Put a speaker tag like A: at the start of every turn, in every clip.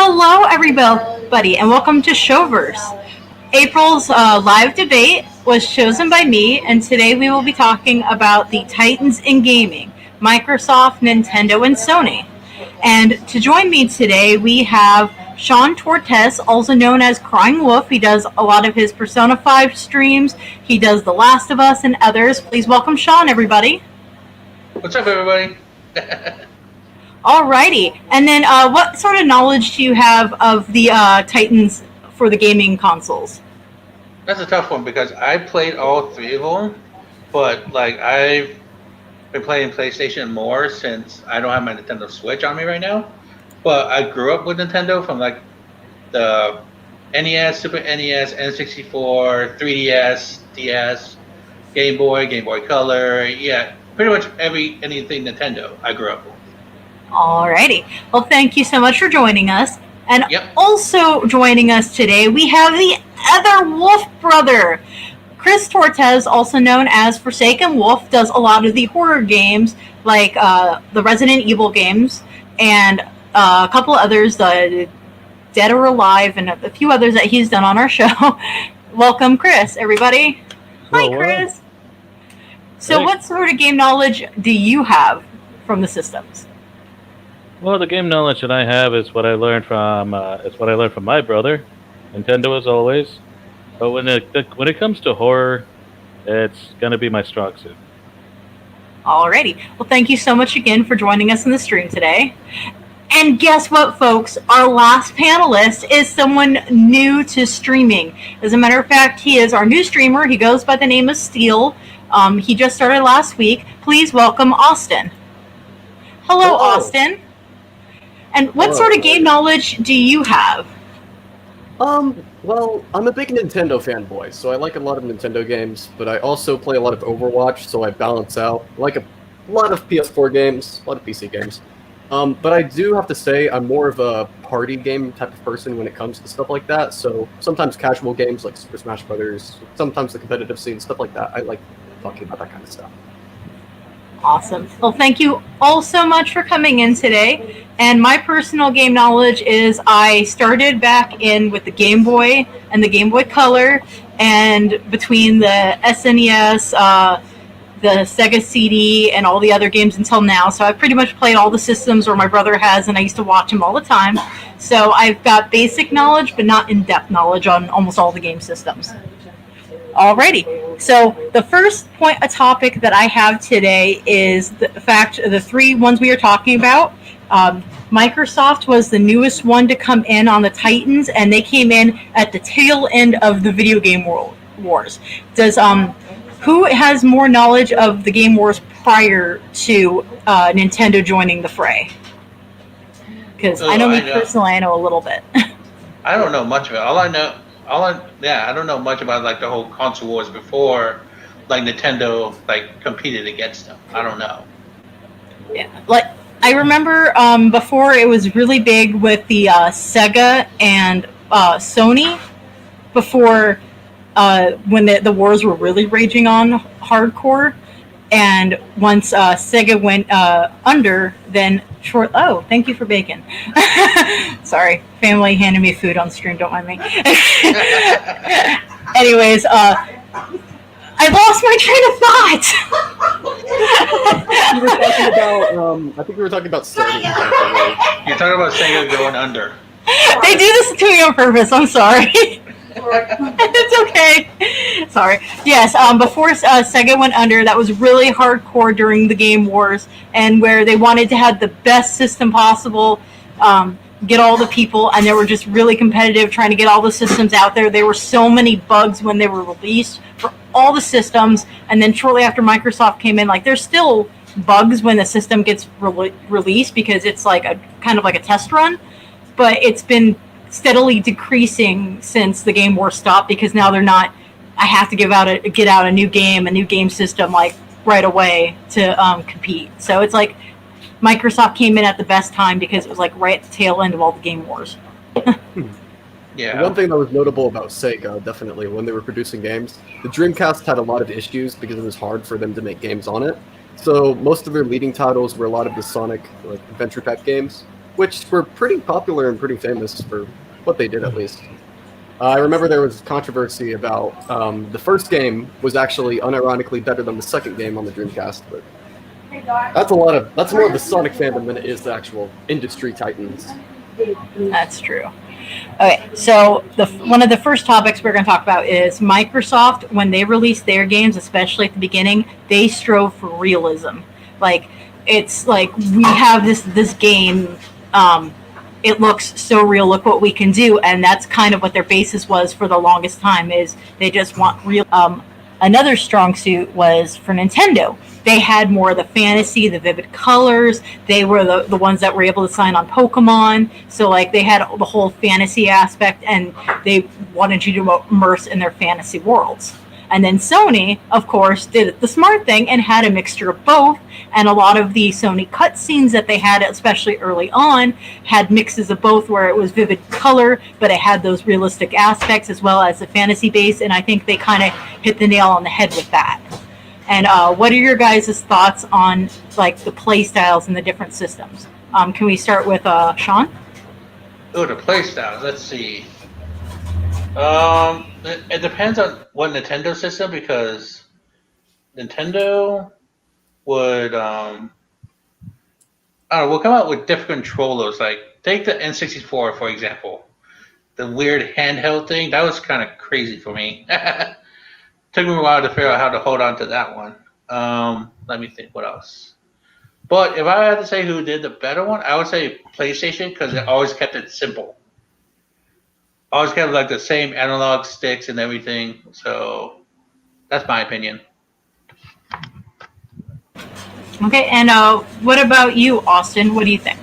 A: Hello, everybody, and welcome to Showverse. April's live debate was chosen by me, and today we will be talking about the Titans in gaming, Microsoft, Nintendo, and Sony. And to join me today, we have Sean Tortes, also known as Crying Wolf. He does a lot of his Persona 5 streams. He does The Last of Us and others. Please welcome Sean, everybody.
B: What's up, everybody?
A: Alrighty. And then what sort of knowledge do you have of the Titans for the gaming consoles?
B: That's a tough one because I played all three of them, but I've been playing PlayStation more since I don't have my Nintendo Switch on me right now. But I grew up with Nintendo from the NES, Super NES, N64, 3DS, DS, Game Boy Color. Yeah, pretty much anything Nintendo I grew up with.
A: Alrighty. Well, thank you so much for joining us. And
B: Yep.
A: also joining us today, we have the other Wolf brother. Chris Tortes, also known as Forsaken Wolf, does a lot of the horror games, like the Resident Evil games, and a couple others, Dead or Alive, and a few others that he's done on our show. Welcome, Chris, everybody. Hi, Chris. So what sort of game knowledge do you have from the systems?
C: Well, the game knowledge that I have is what I learned from my brother. Nintendo as always, but when it comes to horror, it's gonna be my strong suit.
A: Alrighty. Well, thank you so much again for joining us in the stream today. And guess what, folks? Our last panelist is someone new to streaming. As a matter of fact, he is our new streamer. He goes by the name of Steel. He just started last week. Please welcome Austin. Hello. Austin. And what sort of game knowledge do you have?
D: Well, I'm a big Nintendo fanboy, so I like a lot of Nintendo games, but I also play a lot of Overwatch, so I balance out. I like a lot of PS4 games, a lot of PC games. But I do have to say I'm more of a party game type of person when it comes to stuff like that, so sometimes casual games like Super Smash Brothers, sometimes the competitive scene, stuff like that. I like talking about that kind of stuff.
A: Awesome. Well, thank you all so much for coming in today. And my personal game knowledge is I started back in with the Game Boy and the Game Boy Color, and between the SNES, the Sega CD, and all the other games until now. So I've pretty much played all the systems where my brother has, and I used to watch him all the time. So I've got basic knowledge, but not in-depth knowledge on almost all the game systems. Alrighty, so the first a topic that I have today is the fact the three ones we are talking about. Microsoft was the newest one to come in on the Titans, and they came in at the tail end of the video game wars. Who has more knowledge of the game wars prior to Nintendo joining the fray? Because I know personally, I know a little bit.
B: I don't know much of it. I don't know much about the whole console wars before Nintendo competed against them. I don't know.
A: Yeah, I remember before it was really big with the Sega and Sony before when the wars were really raging on hardcore, and once Sega went under, then thank you for bacon. Sorry, family handed me food on stream, don't mind me. Anyways, I lost my train of thought.
D: You were talking about, I think we were talking about Sony.
B: You're talking about Sega going under.
A: They do this to me on purpose, I'm sorry. It's okay. Sorry. Yes, before Sega went under, that was really hardcore during the game wars, and where they wanted to have the best system possible, get all the people, and they were just really competitive trying to get all the systems out there. There were so many bugs when they were released for all the systems, and then shortly after Microsoft came in, there's still bugs when the system gets released because it's kind of like a test run, but it's been steadily decreasing since the game war stopped, because now they're not. I have to get out a new game system right away to compete. So it's Microsoft came in at the best time because it was right at the tail end of all the game wars.
D: Yeah. One thing that was notable about Sega, definitely, when they were producing games, the Dreamcast had a lot of issues because it was hard for them to make games on it. So most of their leading titles were a lot of the Sonic adventure type games. which were pretty popular and pretty famous for what they did, at least. I remember there was controversy about the first game was actually unironically better than the second game on the Dreamcast, but that's more of the Sonic fandom than it is the actual industry titans.
A: That's true. Okay, so one of the first topics we're going to talk about is Microsoft. When they released their games, especially at the beginning, they strove for realism. Like, it's like, we have this game, it looks so real, look what we can do, and that's kind of what their basis was for the longest time, is they just want real. Another strong suit was for Nintendo. They had more of the fantasy, the vivid colors. They were the ones that were able to sign on Pokemon. So, like, they had the whole fantasy aspect, and they wanted you to immerse in their fantasy worlds. And then Sony, of course, did the smart thing and had a mixture of both. And a lot of the Sony cutscenes that they had, especially early on, had mixes of both, where it was vivid color, but it had those realistic aspects as well as the fantasy base. And I think they kind of hit the nail on the head with that. And what are your guys' thoughts on, like, the play styles and the different systems? Can we start with Sean?
B: Oh, the play styles. Let's see. It depends on what Nintendo system, because Nintendo would will come out with different controllers. Like, take the N64 for example, the weird handheld thing. That was kind of crazy for me. Took me a while to figure out how to hold on to that one. Let me think what else. But if I had to say who did the better one, I would say PlayStation, because it always kept it simple. Always kept like the same analog sticks and everything. So that's my opinion.
A: Okay, and what about you, Austin? What do you think?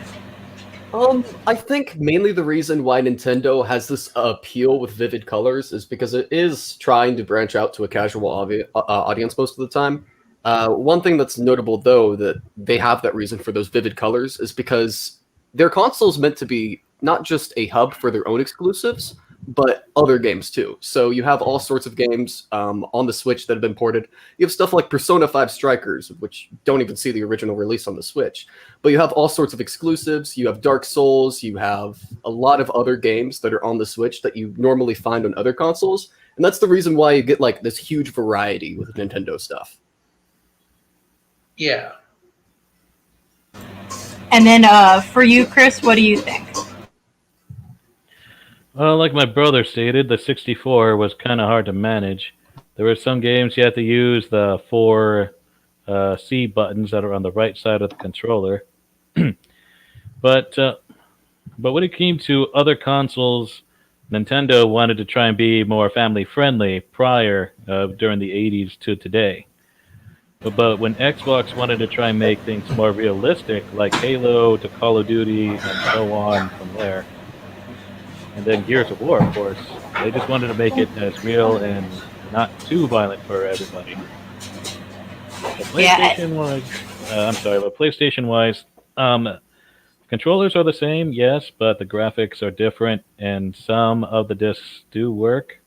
D: I think mainly the reason why Nintendo has this appeal with vivid colors is because it is trying to branch out to a casual audience most of the time. One thing that's notable, though, that they have that reason for those vivid colors is because their console is meant to be not just a hub for their own exclusives, but other games too. So you have all sorts of games on the Switch that have been ported. You have stuff like Persona 5 Strikers, which don't even see the original release on the Switch. But you have all sorts of exclusives. You have Dark Souls. You have a lot of other games that are on the Switch that you normally find on other consoles. And that's the reason why you get like this huge variety with Nintendo stuff.
B: Yeah.
A: And then for you, Chris, what do you think?
C: Well, like my brother stated, the 64 was kind of hard to manage. There were some games you had to use the 4 C buttons that are on the right side of the controller. But when it came to other consoles, Nintendo wanted to try and be more family-friendly prior during the 80s to today. But when Xbox wanted to try and make things more realistic, like Halo to Call of Duty and so on from there, and then Gears of War, of course, they just wanted to make it as real and not too violent for everybody. PlayStation-wise, controllers are the same, yes, but the graphics are different, and some of the discs do work,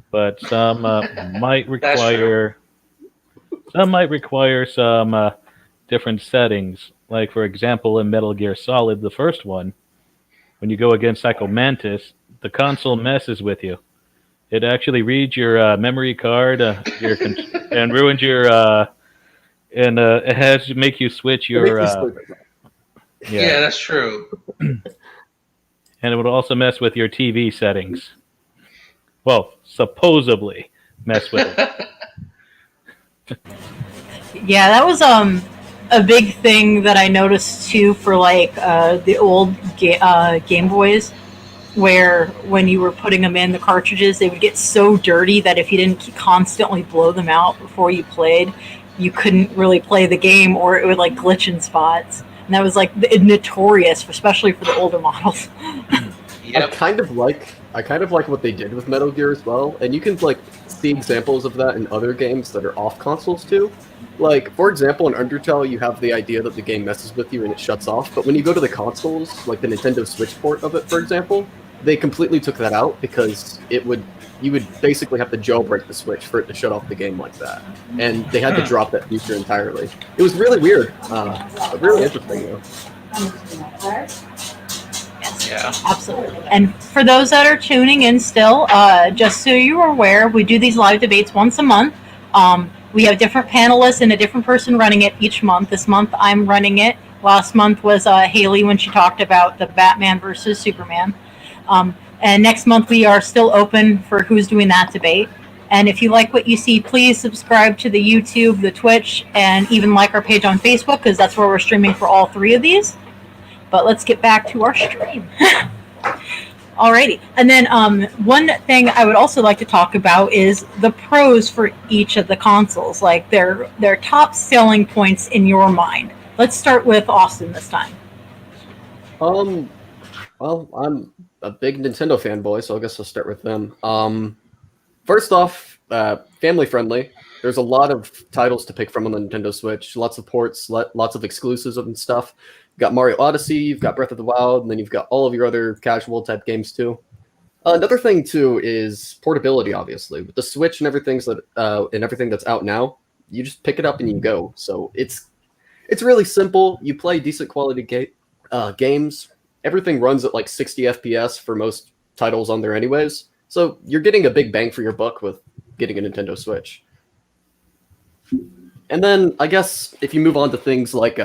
C: but some might require some different settings. Like, for example, in Metal Gear Solid, the first one, when you go against Psycho Mantis, the console messes with you. It actually reads your memory card and ruins your it has to make you switch your
B: Yeah, that's true.
C: And it would also mess with your TV settings. Well, supposedly mess with it.
A: Yeah, that was a big thing that I noticed too for like the old Game Boys, where when you were putting them in the cartridges, they would get so dirty that if you didn't constantly blow them out before you played, you couldn't really play the game, or it would like glitch in spots. And that was like notorious, especially for the older models.
B: Yep.
D: I kind of like what they did with Metal Gear as well, and you can like see examples of that in other games that are off consoles too. Like, for example, in Undertale, you have the idea that the game messes with you and it shuts off, but when you go to the consoles, like the Nintendo Switch port of it, for example, they completely took that out because you would basically have to jailbreak the Switch for it to shut off the game like that, and they had to drop that feature entirely. It was really weird, but really interesting though.
B: Yeah.
A: Absolutely. And for those that are tuning in still, just so you are aware, we do these live debates once a month. We have different panelists and a different person running it each month. This month I'm running it. Last month was Haley when she talked about the Batman versus Superman. And next month we are still open for who's doing that debate. And if you like what you see, please subscribe to the YouTube, the Twitch, and even like our page on Facebook, because that's where we're streaming for all three of these. But let's get back to our stream. Alrighty. And then one thing I would also like to talk about is the pros for each of the consoles, like their top selling points in your mind. Let's start with Austin this time.
D: Well, I'm a big Nintendo fanboy, so I guess I'll start with them. First off, family friendly. There's a lot of titles to pick from on the Nintendo Switch. Lots of ports, lots of exclusives and stuff. You've got Mario Odyssey, you've got Breath of the Wild, and then you've got all of your other casual type games too. Another thing too is portability. Obviously, with the Switch and everything that's out now, you just pick it up and you go. So it's really simple. You play decent quality games. Everything runs at like 60 FPS for most titles on there anyways. So you're getting a big bang for your buck with getting a Nintendo Switch. And then I guess if you move on to things like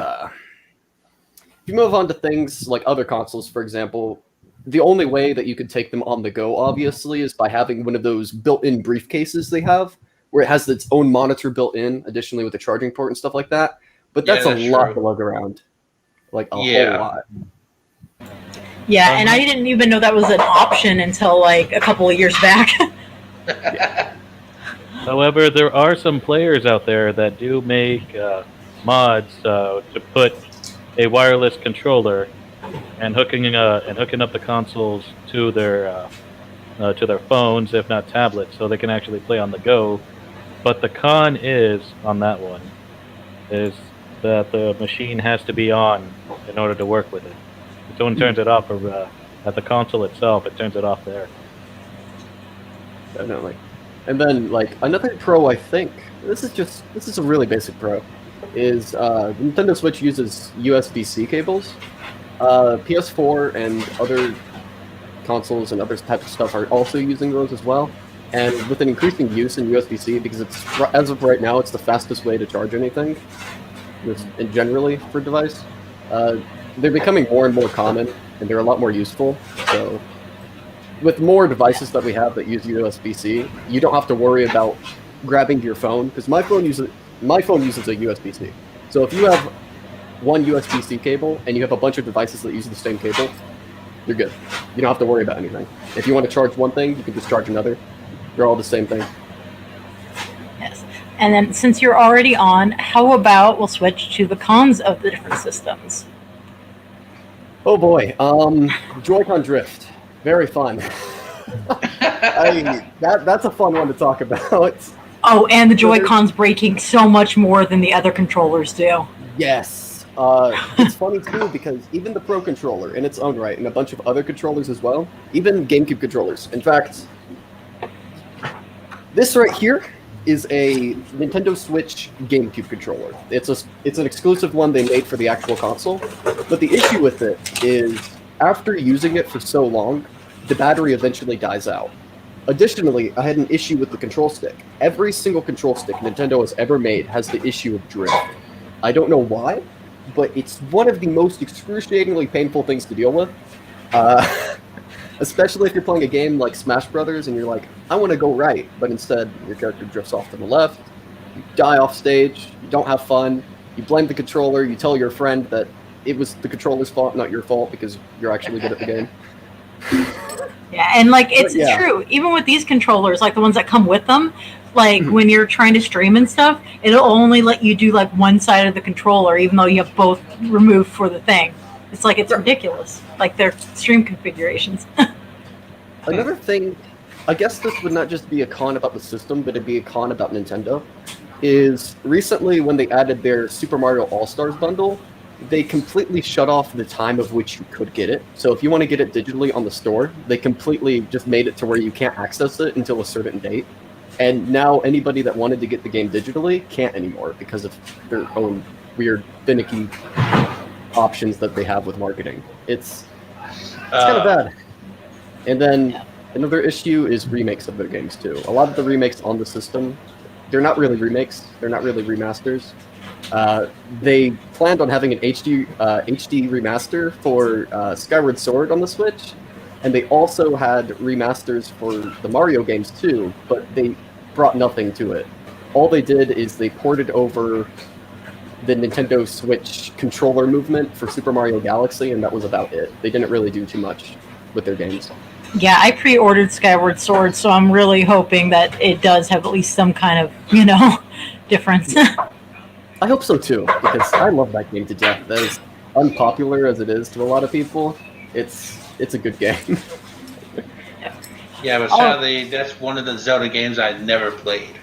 D: other consoles, for example, the only way that you could take them on the go, obviously, is by having one of those built-in briefcases they have, where it has its own monitor built in, additionally with a charging port and stuff like that. But that's a lot to lug around. Like a whole lot.
A: Yeah, and I didn't even know that was an option until like a couple of years back.
C: However, there are some players out there that do make mods to put a wireless controller and hooking up the consoles to their phones, if not tablets, so they can actually play on the go. But the con is on that one is that the machine has to be on in order to work with it. If someone turns it off at the console itself, it turns it off there.
D: Definitely. And then, like, another pro, I think, this is a really basic pro, is Nintendo Switch uses USB-C cables. PS4 and other consoles and other types of stuff are also using those as well. And with an increasing use in USB-C, because as of right now, it's the fastest way to charge anything, and generally for a device. They're becoming more and more common, and they're a lot more useful. So, with more devices that we have that use USB-C, you don't have to worry about grabbing your phone, because my phone uses a USB-C. So if you have one USB-C cable and you have a bunch of devices that use the same cable, you're good. You don't have to worry about anything. If you want to charge one thing, you can just charge another. They're all the same thing.
A: Yes. And then since you're already on, how about we'll switch to the cons of the different systems?
D: Oh boy, Joy-Con drift, very fun. That's a fun one to talk about.
A: Oh, and the Joy-Cons breaking so much more than the other controllers do.
D: Yes, it's funny too because even the Pro controller in its own right, and a bunch of other controllers as well, even GameCube controllers. In fact, this right here is a Nintendo Switch GameCube controller. It's an exclusive one they made for the actual console. But the issue with it is, after using it for so long, the battery eventually dies out. Additionally, I had an issue with the control stick. Every single control stick Nintendo has ever made has the issue of drift. I don't know why, but it's one of the most excruciatingly painful things to deal with. Especially if you're playing a game like Smash Brothers and you're like, I want to go right, but instead your character drifts off to the left, you die off stage, you don't have fun, you blame the controller, you tell your friend that it was the controller's fault, not your fault, because you're actually good at the game.
A: Yeah, and like it's true. Even with these controllers, like the ones that come with them, like when you're trying to stream and stuff, it'll only let you do like one side of the controller, even though you have both removed for the thing. It's like it's ridiculous, like their stream configurations.
D: Another thing, I guess this would not just be a con about the system, but it'd be a con about Nintendo, is recently when they added their Super Mario All-Stars bundle, they completely shut off the time of which you could get it. So if you want to get it digitally on the store, they completely just made it to where you can't access it until a certain date. And now anybody that wanted to get the game digitally can't anymore because of their own weird, finicky options that they have with marketing. It's It's kind of bad. And then another issue is remakes of their games too. A lot of the remakes on the system, they're not really remakes. They're not really remasters. They planned on having an HD remaster for Skyward Sword on the Switch, and they also had remasters for the Mario games too, but they brought nothing to it. All they did is they ported over the Nintendo Switch controller movement for Super Mario Galaxy, and that was about it. They didn't really do too much with their games.
A: Yeah, I pre-ordered Skyward Sword, so I'm really hoping that it does have at least some kind of, difference.
D: I hope so too, because I love that game to death. As unpopular as it is to a lot of people, it's a good game.
B: Yeah, but sadly, that's one of the Zelda games I never played.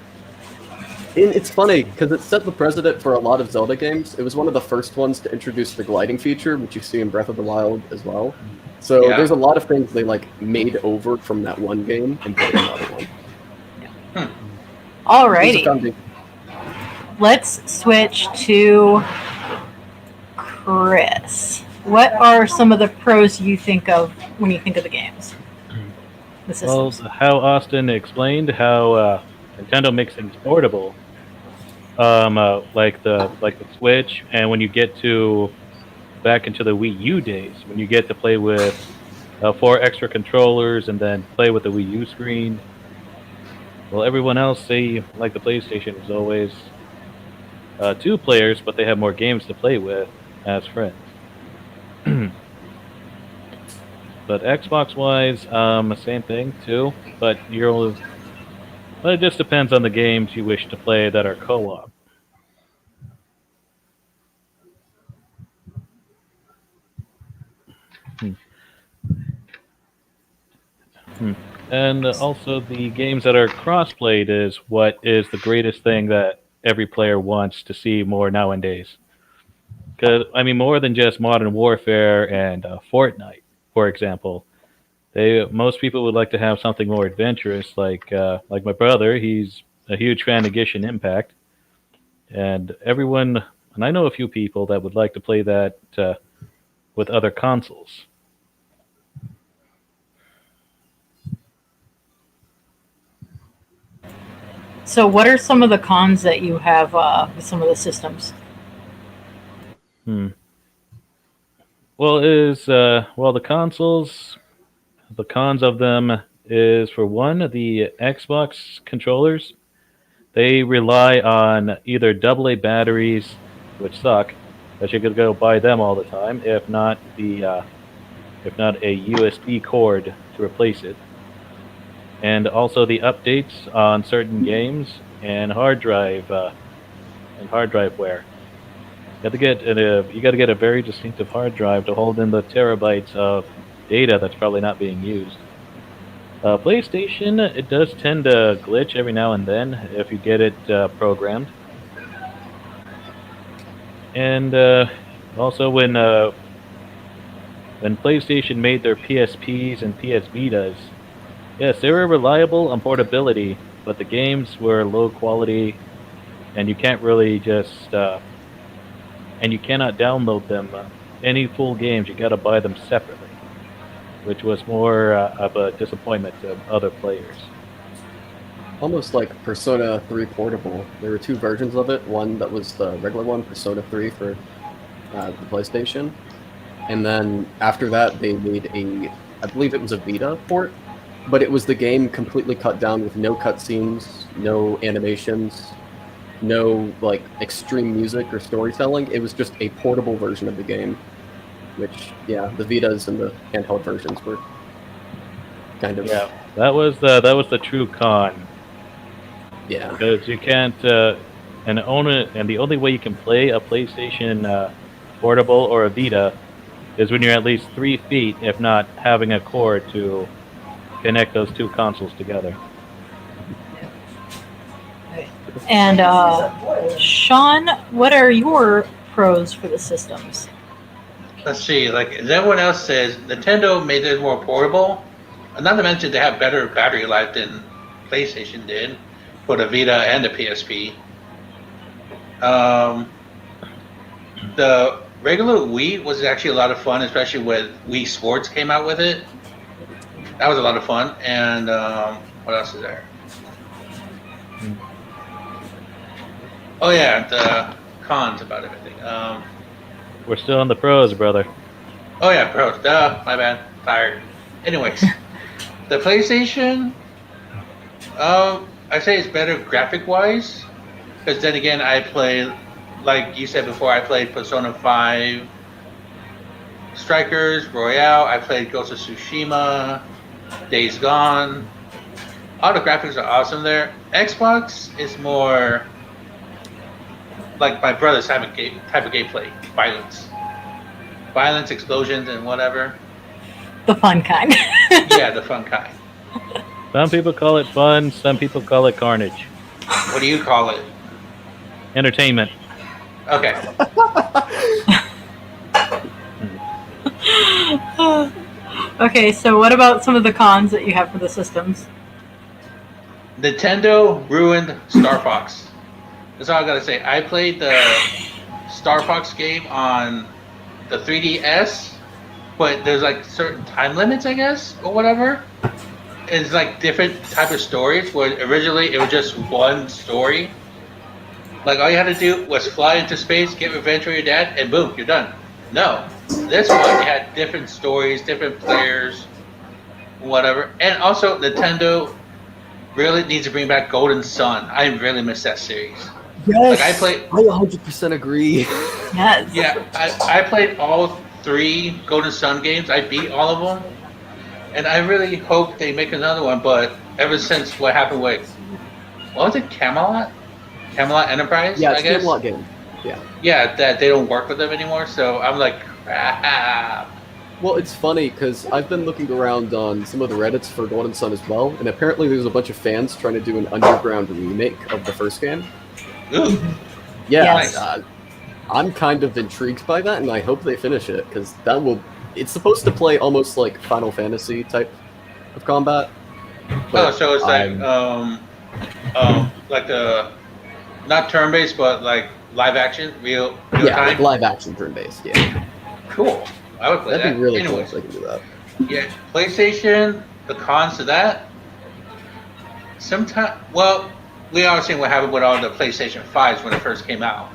D: And it's funny, because it set the precedent for a lot of Zelda games. It was one of the first ones to introduce the gliding feature, which you see in Breath of the Wild as well. So there's a lot of things they made over from that one game and built another one.
A: Alrighty. Let's switch to Chris. What are some of the pros you think of when you think of the games?
C: Well, how Austin explained, how Nintendo makes things portable, like the Switch, and when you get back into the Wii U days, when you get to play with 4 extra controllers and then play with the Wii U screen. Well, everyone else, say, like the PlayStation, is always 2 players, but they have more games to play with as friends. But Xbox-wise, same thing too. But it just depends on the games you wish to play that are co-op. And also the games that are cross-played is what is the greatest thing that every player wants to see more nowadays. Because, more than just Modern Warfare and Fortnite, for example. Most people would like to have something more adventurous, like my brother. He's a huge fan of Genshin Impact. And I know a few people that would like to play that with other consoles.
A: So what are some of the cons that you have with some of the systems?
C: Well, the consoles, the cons of them is, for one, the Xbox controllers. They rely on either AA batteries, which suck, that you could go buy them all the time, if not a USB cord to replace it. And also the updates on certain games and hard drive wear. You got to get a very distinctive hard drive to hold in the terabytes of data that's probably not being used. PlayStation, it does tend to glitch every now and then if you get it programmed. And also when PlayStation made their PSPs and PS Vitas, yes, they were reliable on portability, but the games were low quality, and you can't really and you cannot download them. Any full games, you got to buy them separately, which was more of a disappointment to other players.
D: Almost like Persona 3 Portable. There were 2 versions of it. One that was the regular one, Persona 3 for the PlayStation, and then after that they made I believe it was a Vita port, but it was the game completely cut down with no cutscenes, no animations, no extreme music or storytelling. It was just a portable version of the game, which the Vitas and the handheld versions were kind of
C: that was the true con.
D: Yeah,
C: because you can't and the only way you can play a PlayStation portable or a Vita is when you're at least 3 feet, if not having a cord to connect those 2 consoles together.
A: And Sean, what are your pros for the systems?
B: Let's see, as everyone else says, Nintendo made it more portable. Not to mention they have better battery life than PlayStation did for the Vita and the PSP. The regular Wii was actually a lot of fun, especially when Wii Sports came out with it. That was a lot of fun. And what else is there? Oh yeah, the cons about everything.
C: We're still on the pros, brother.
B: Oh yeah, pros. Duh, my bad. Tired. Anyways, the PlayStation, I say it's better graphic wise, because then again, I played, like you said before, I played Persona 5 Strikers Royale. I played Ghost of Tsushima, Days Gone. All the graphics are awesome there. Xbox is more like my brother's type of gameplay, violence, explosions, and whatever.
A: The fun kind.
B: Yeah, the fun kind.
C: Some people call it fun. Some people call it carnage.
B: What do you call it?
C: Entertainment.
B: Okay.
A: Okay, so what about some of the cons that you have for the systems?
B: Nintendo ruined Star Fox. That's all I gotta say. I played the Star Fox game on the 3DS, but there's like certain time limits, I guess, or whatever. It's like different type of stories. Where originally it was just one story. Like all you had to do was fly into space, get revenge for your dad, and boom, you're done. No, this one had different stories, different players, whatever. And also, Nintendo really needs to bring back Golden Sun. I really miss that series.
D: Yes,
B: Like I played.
D: I 100% agree.
A: Yes.
B: Yeah, I played all 3 Golden Sun games. I beat all of them, and I really hope they make another one. But ever since what happened with, what was it, Camelot Enterprise?
D: Yeah,
B: I
D: it's a
B: guess.
D: Camelot game. Yeah.
B: Yeah, that they don't work with them anymore. So I'm like, crap.
D: Well, it's funny because I've been looking around on some of the Reddits for Golden Sun as well, and apparently there's a bunch of fans trying to do an underground remake of the first game.
B: Ooh,
D: Yeah,
A: Yes.
D: I'm kind of intrigued by that, and I hope they finish it because that will. It's supposed to play almost like Final Fantasy type of combat.
B: oh, so it's
D: I'm-
B: like the not turn-based, but like live action, real
D: yeah,
B: time.
D: like live action turn based. Yeah,
B: Cool. I would play
D: that'd
B: that.
D: be really
B: Anyways,
D: cool if they can do that.
B: yeah, PlayStation. The cons to that. Sometimes, well, we all seen what happened with all the PlayStation 5s when it first came out.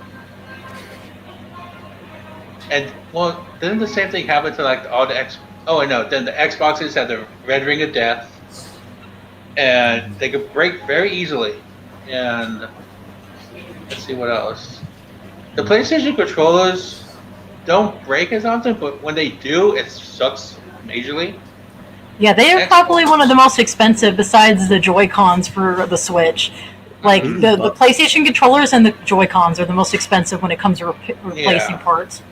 B: And well, didn't the same thing happen to like all the X? Oh no, then the Xboxes had the red ring of death, and they could break very easily. And let's see what else. The PlayStation controllers don't break as often, but when they do, it sucks majorly.
A: Yeah, they are
B: Xbox.
A: probably one of the most expensive besides the Joy-Cons for the Switch. Like, the PlayStation controllers and the Joy-Cons are the most expensive when it comes to replacing
B: Yeah.
A: parts.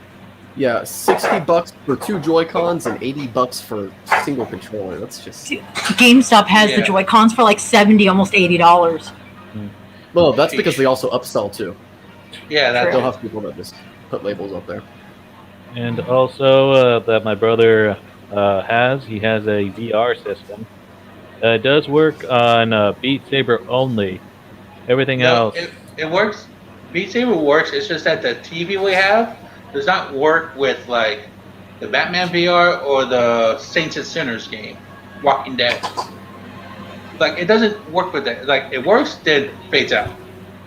D: Yeah, $60 for 2 Joy-Cons and $80 for a single controller. That's just
A: GameStop has the
B: Yeah.
A: Joy-Cons for like $70, almost $80.
D: well. That's because they also upsell too.
B: Yeah,
A: True.
D: They'll
B: that's
D: have people that just put labels up there.
C: And also that my brother he has a VR system. It does work on Beat Saber only. Everything
B: no,
C: else,
B: it works. Beat Saber works. It's just that the TV we have does not work with like the Batman VR or the Saints and Sinners game, Walking Dead. Like it doesn't work with that. Like it works, then fades out.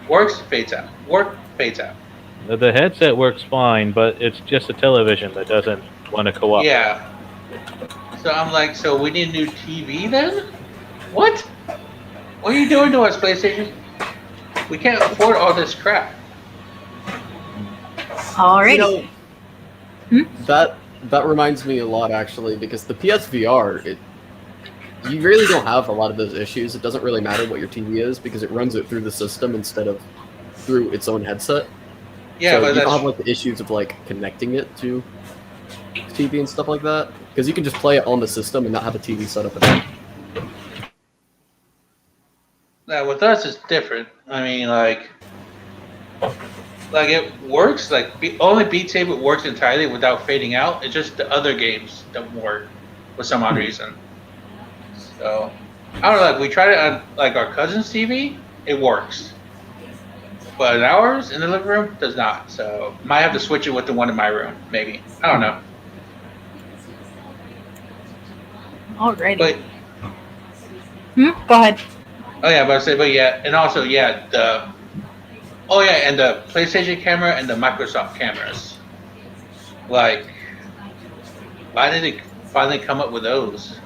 B: Works, fades out. Work, fades out.
C: the headset works fine, but it's just a television that doesn't want to co-op.
B: Yeah. So I'm like, so we need a new TV then? What? What are you doing to us, PlayStation? We can't afford all this crap.
A: Alrighty.
D: You know, that reminds me a lot actually because the PSVR, you really don't have a lot of those issues. It doesn't really matter what your TV is because it runs it through the system instead of through its own headset.
B: Yeah,
D: so
B: but
D: you
B: that's
D: don't have like the issues of like connecting it to TV and stuff like that because you can just play it on the system and not have a TV set up at all.
B: yeah, with us it's different. I mean, like it works. Like only Beat Saber works entirely without fading out. It's just the other games don't work for some odd reason. So I don't know. Like we tried it on like our cousin's TV. It works. but ours in the living room does not. So might have to switch it with the one in my room, maybe. I don't know.
A: Alrighty.
B: But
A: Go ahead.
B: oh yeah, but I say, but yeah, and also yeah, and the PlayStation camera and the Microsoft cameras. Like, why did it finally come up with those?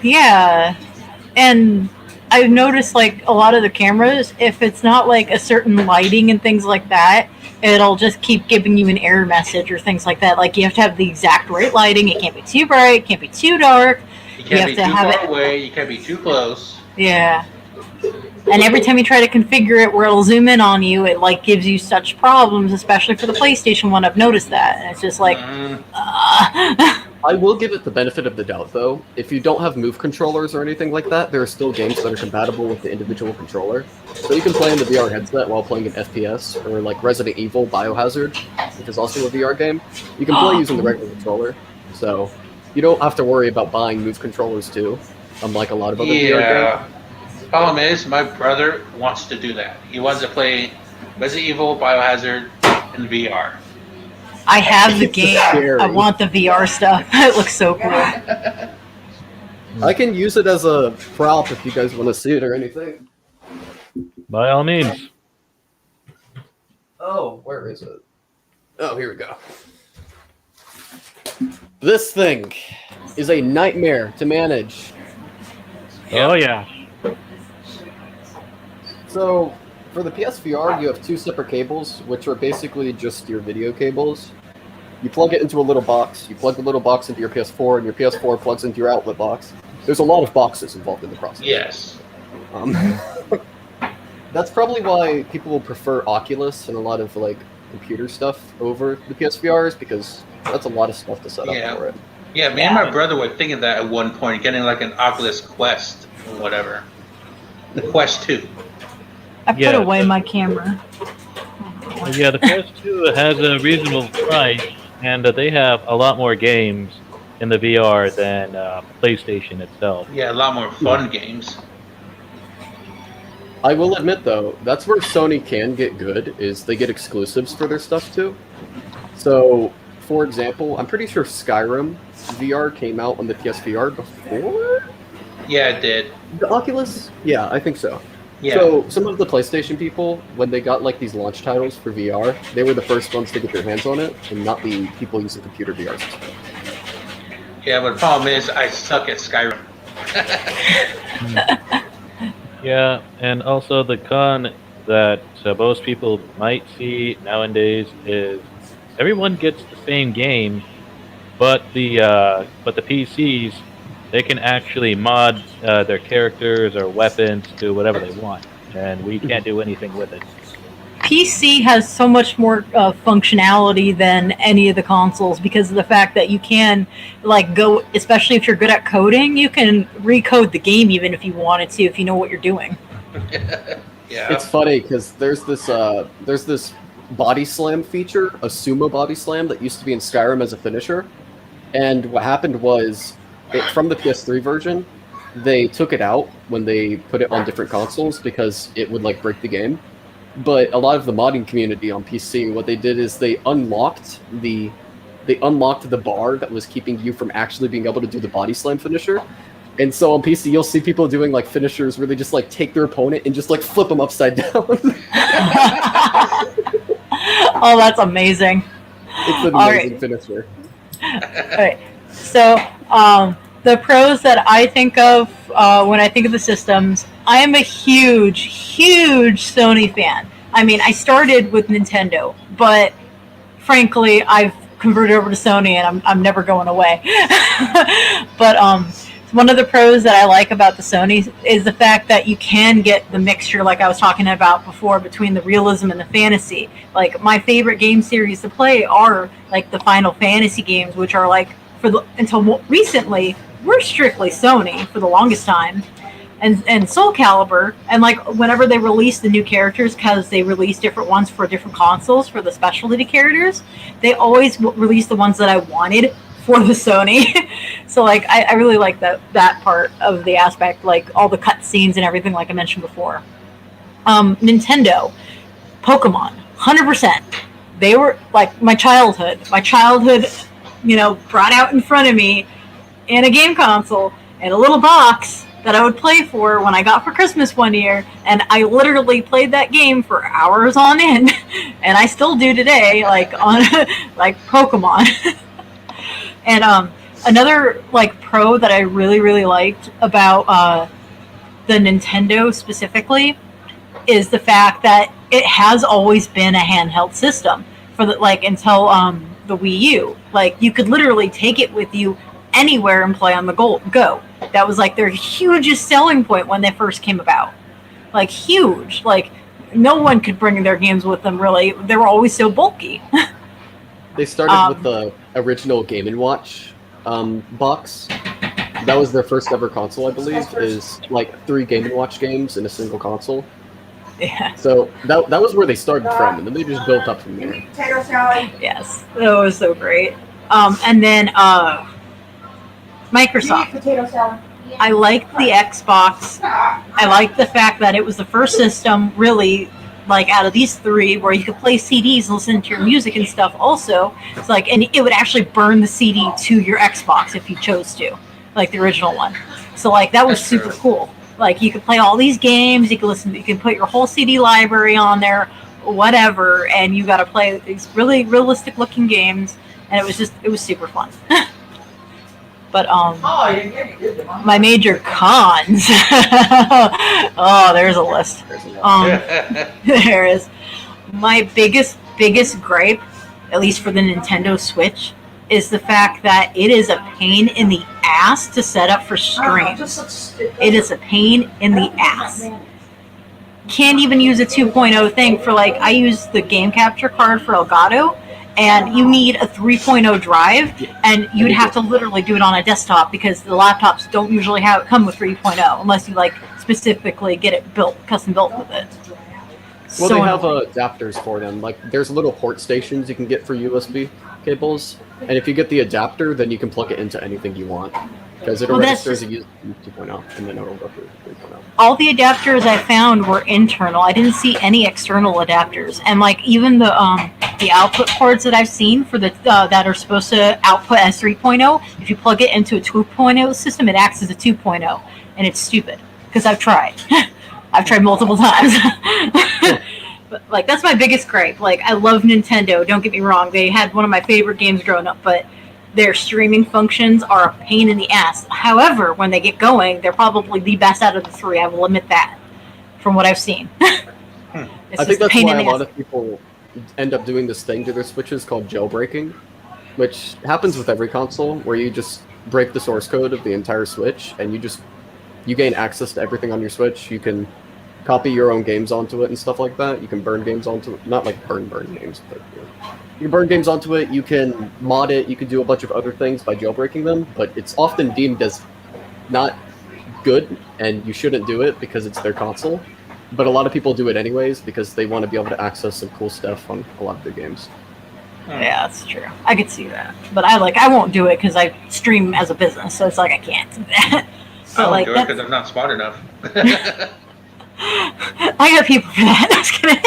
A: Yeah, and I've noticed like a lot of the cameras, if it's not like a certain lighting and things like that, it'll just keep giving you an error message or things like that. Like you have to have the exact right lighting. It can't be too bright. It can't be too dark.
B: You can't be
A: have
B: too
A: to have
B: far
A: it.
B: away. You can't be too close.
A: Yeah. And every time you try to configure it where it'll zoom in on you, it like gives you such problems, especially for the PlayStation one. I've noticed that, and it's just like,
D: I will give it the benefit of the doubt, though. If you don't have Move controllers or anything like that, there are still games that are compatible with the individual controller. So you can play in the VR headset while playing an FPS, or like Resident Evil Biohazard, which is also a VR game. You can play using the regular controller, so you don't have to worry about buying Move controllers too, unlike a lot of other VR games.
B: Problem is, my brother wants to do that. He wants to play Resident Evil Biohazard in VR.
A: I have the game.
D: Scary.
A: I want the VR stuff. It looks so cool.
D: I can use it as a prop if you guys want to see it or anything.
C: By all means.
D: Oh, where is it? Oh, here we go. This thing is a nightmare to manage.
C: Oh yeah.
D: So, for the PSVR, you have two separate cables, which are basically just your video cables. You plug it into a little box. You plug the little box into your PS4, and your PS4 plugs into your outlet box. There's a lot of boxes involved in the process.
B: Yes.
D: That's probably why people will prefer Oculus and a lot of like computer stuff over the PSVRs, because that's a lot of stuff to set up for it.
B: Yeah, me and my brother were thinking that at one point, getting like an Oculus Quest or whatever. The Quest 2.
A: I put away my camera.
C: Yeah, the Quest 2 has a reasonable price, and they have a lot more games in the VR than PlayStation itself.
B: Yeah, a lot more fun games.
D: I will admit, though, that's where Sony can get good, is they get exclusives for their stuff, too. So, for example, I'm pretty sure Skyrim VR came out on the PSVR before?
B: Yeah, it did.
D: The Oculus? Yeah, I think so.
B: Yeah.
D: So, some of the PlayStation people, when they got like these launch titles for VR, they were the first ones to get their hands on it, and not the people using computer VR systems.
B: Yeah, but the problem is, I suck at Skyrim.
C: Yeah, and also the con that most people might see nowadays is everyone gets the same game, but the PCs, they can actually mod their characters or weapons to whatever they want, and we can't do anything with it.
A: PC has so much more functionality than any of the consoles because of the fact that you can like go, especially if you're good at coding, you can recode the game even if you wanted to, if you know what you're doing.
B: Yeah.
D: It's funny because there's this body slam feature, a sumo body slam that used to be in Skyrim as a finisher, and what happened was from the PS3 version, they took it out when they put it on different consoles because it would like break the game. But a lot of the modding community on PC, what they did is they unlocked the bar that was keeping you from actually being able to do the body slam finisher. And so on PC, you'll see people doing like finishers where they just like take their opponent and just like flip them upside down.
A: Oh, that's amazing.
D: It's an amazing finisher.
A: Alright, so the pros that I think of when I think of the systems, I am a huge Sony fan. I mean, I started with Nintendo, but frankly, I've converted over to Sony, and I'm never going away. But one of the pros that I like about the Sony is the fact that you can get the mixture, like I was talking about before, between the realism and the fantasy. Like, my favorite game series to play are like the Final Fantasy games, which are like, until recently, were strictly Sony for the longest time, and Soul Calibur, and like whenever they release the new characters, because they release different ones for different consoles for the specialty characters, they always release the ones that I wanted for the Sony. So like I really like that part of the aspect, like all the cutscenes and everything, like I mentioned before. Nintendo, Pokemon, 100%. They were like my childhood. My childhood, brought out in front of me in a game console in a little box that I would play for when I got for Christmas one year, and I literally played that game for hours on end, and I still do today, like on like Pokemon. And another like pro that I really really liked about the Nintendo specifically is the fact that it has always been a handheld system for the until the Wii U. Like you could literally take it with you anywhere and play on the go. That was like their hugest selling point when they first came about. Like huge. Like no one could bring their games with them really. They were always so bulky.
D: They started with the original Game & Watch box. That was their first ever console, I believe, is like 3 Game & Watch games in a single console.
A: Yeah.
D: So that was where they started from, and then they just built up from there.
A: Yes, that was so great. And then Microsoft. I liked the Xbox. I liked the fact that it was the first system, really, like out of these 3, where you could play CDs and listen to your music and stuff. Also, it's like, and it would actually burn the CD to your Xbox if you chose to, like the original one. So like that was super cool. Like you could play all these games, you could put your whole CD library on there, whatever, and you got to play these really realistic looking games, and it was super fun. But my major cons. Oh, there's a list. There is. My biggest gripe, at least for the Nintendo Switch, is the fact that it is a pain in the ass to set up for streams. It is a pain in the ass. Can't even use a 2.0 thing for I use the game capture card for Elgato, and you need a 3.0 drive, and you'd have to literally do it on a desktop because the laptops don't usually come with 3.0 unless you specifically get it custom built with it.
D: Well, they have adapters for them. Like there's little port stations you can get for USB cables, and if you get the adapter, then you can plug it into anything you want. Because it'll register as a user 2.0, and then it'll go through 3.0.
A: All the adapters I found were internal. I didn't see any external adapters, and even the output ports that I've seen for the that are supposed to output as 3.0, if you plug it into a 2.0 system, it acts as a 2.0, and it's stupid because I've tried. I've tried multiple times. But that's my biggest gripe. I love Nintendo. Don't get me wrong; they had one of my favorite games growing up, but their streaming functions are a pain in the ass. However, when they get going, they're probably the best out of the 3. I will admit that, from what I've seen.
D: I think that's why a lot of people end up doing this thing to their Switches called jailbreaking, which happens with every console, where you just break the source code of the entire Switch, and you gain access to everything on your Switch. You can copy your own games onto it and stuff like that. You can burn games onto it. Not burn games, but you can burn games onto it, you can mod it, you can do a bunch of other things by jailbreaking them, but it's often deemed as not good, and you shouldn't do it because it's their console. But a lot of people do it anyways because they want to be able to access some cool stuff on a lot of their games.
A: Yeah, that's true. I could see that. But I won't do it because I stream as a business, so it's I can't do that. So
B: I won't do it because I'm not smart enough.
A: I got people for that. I'm just kidding.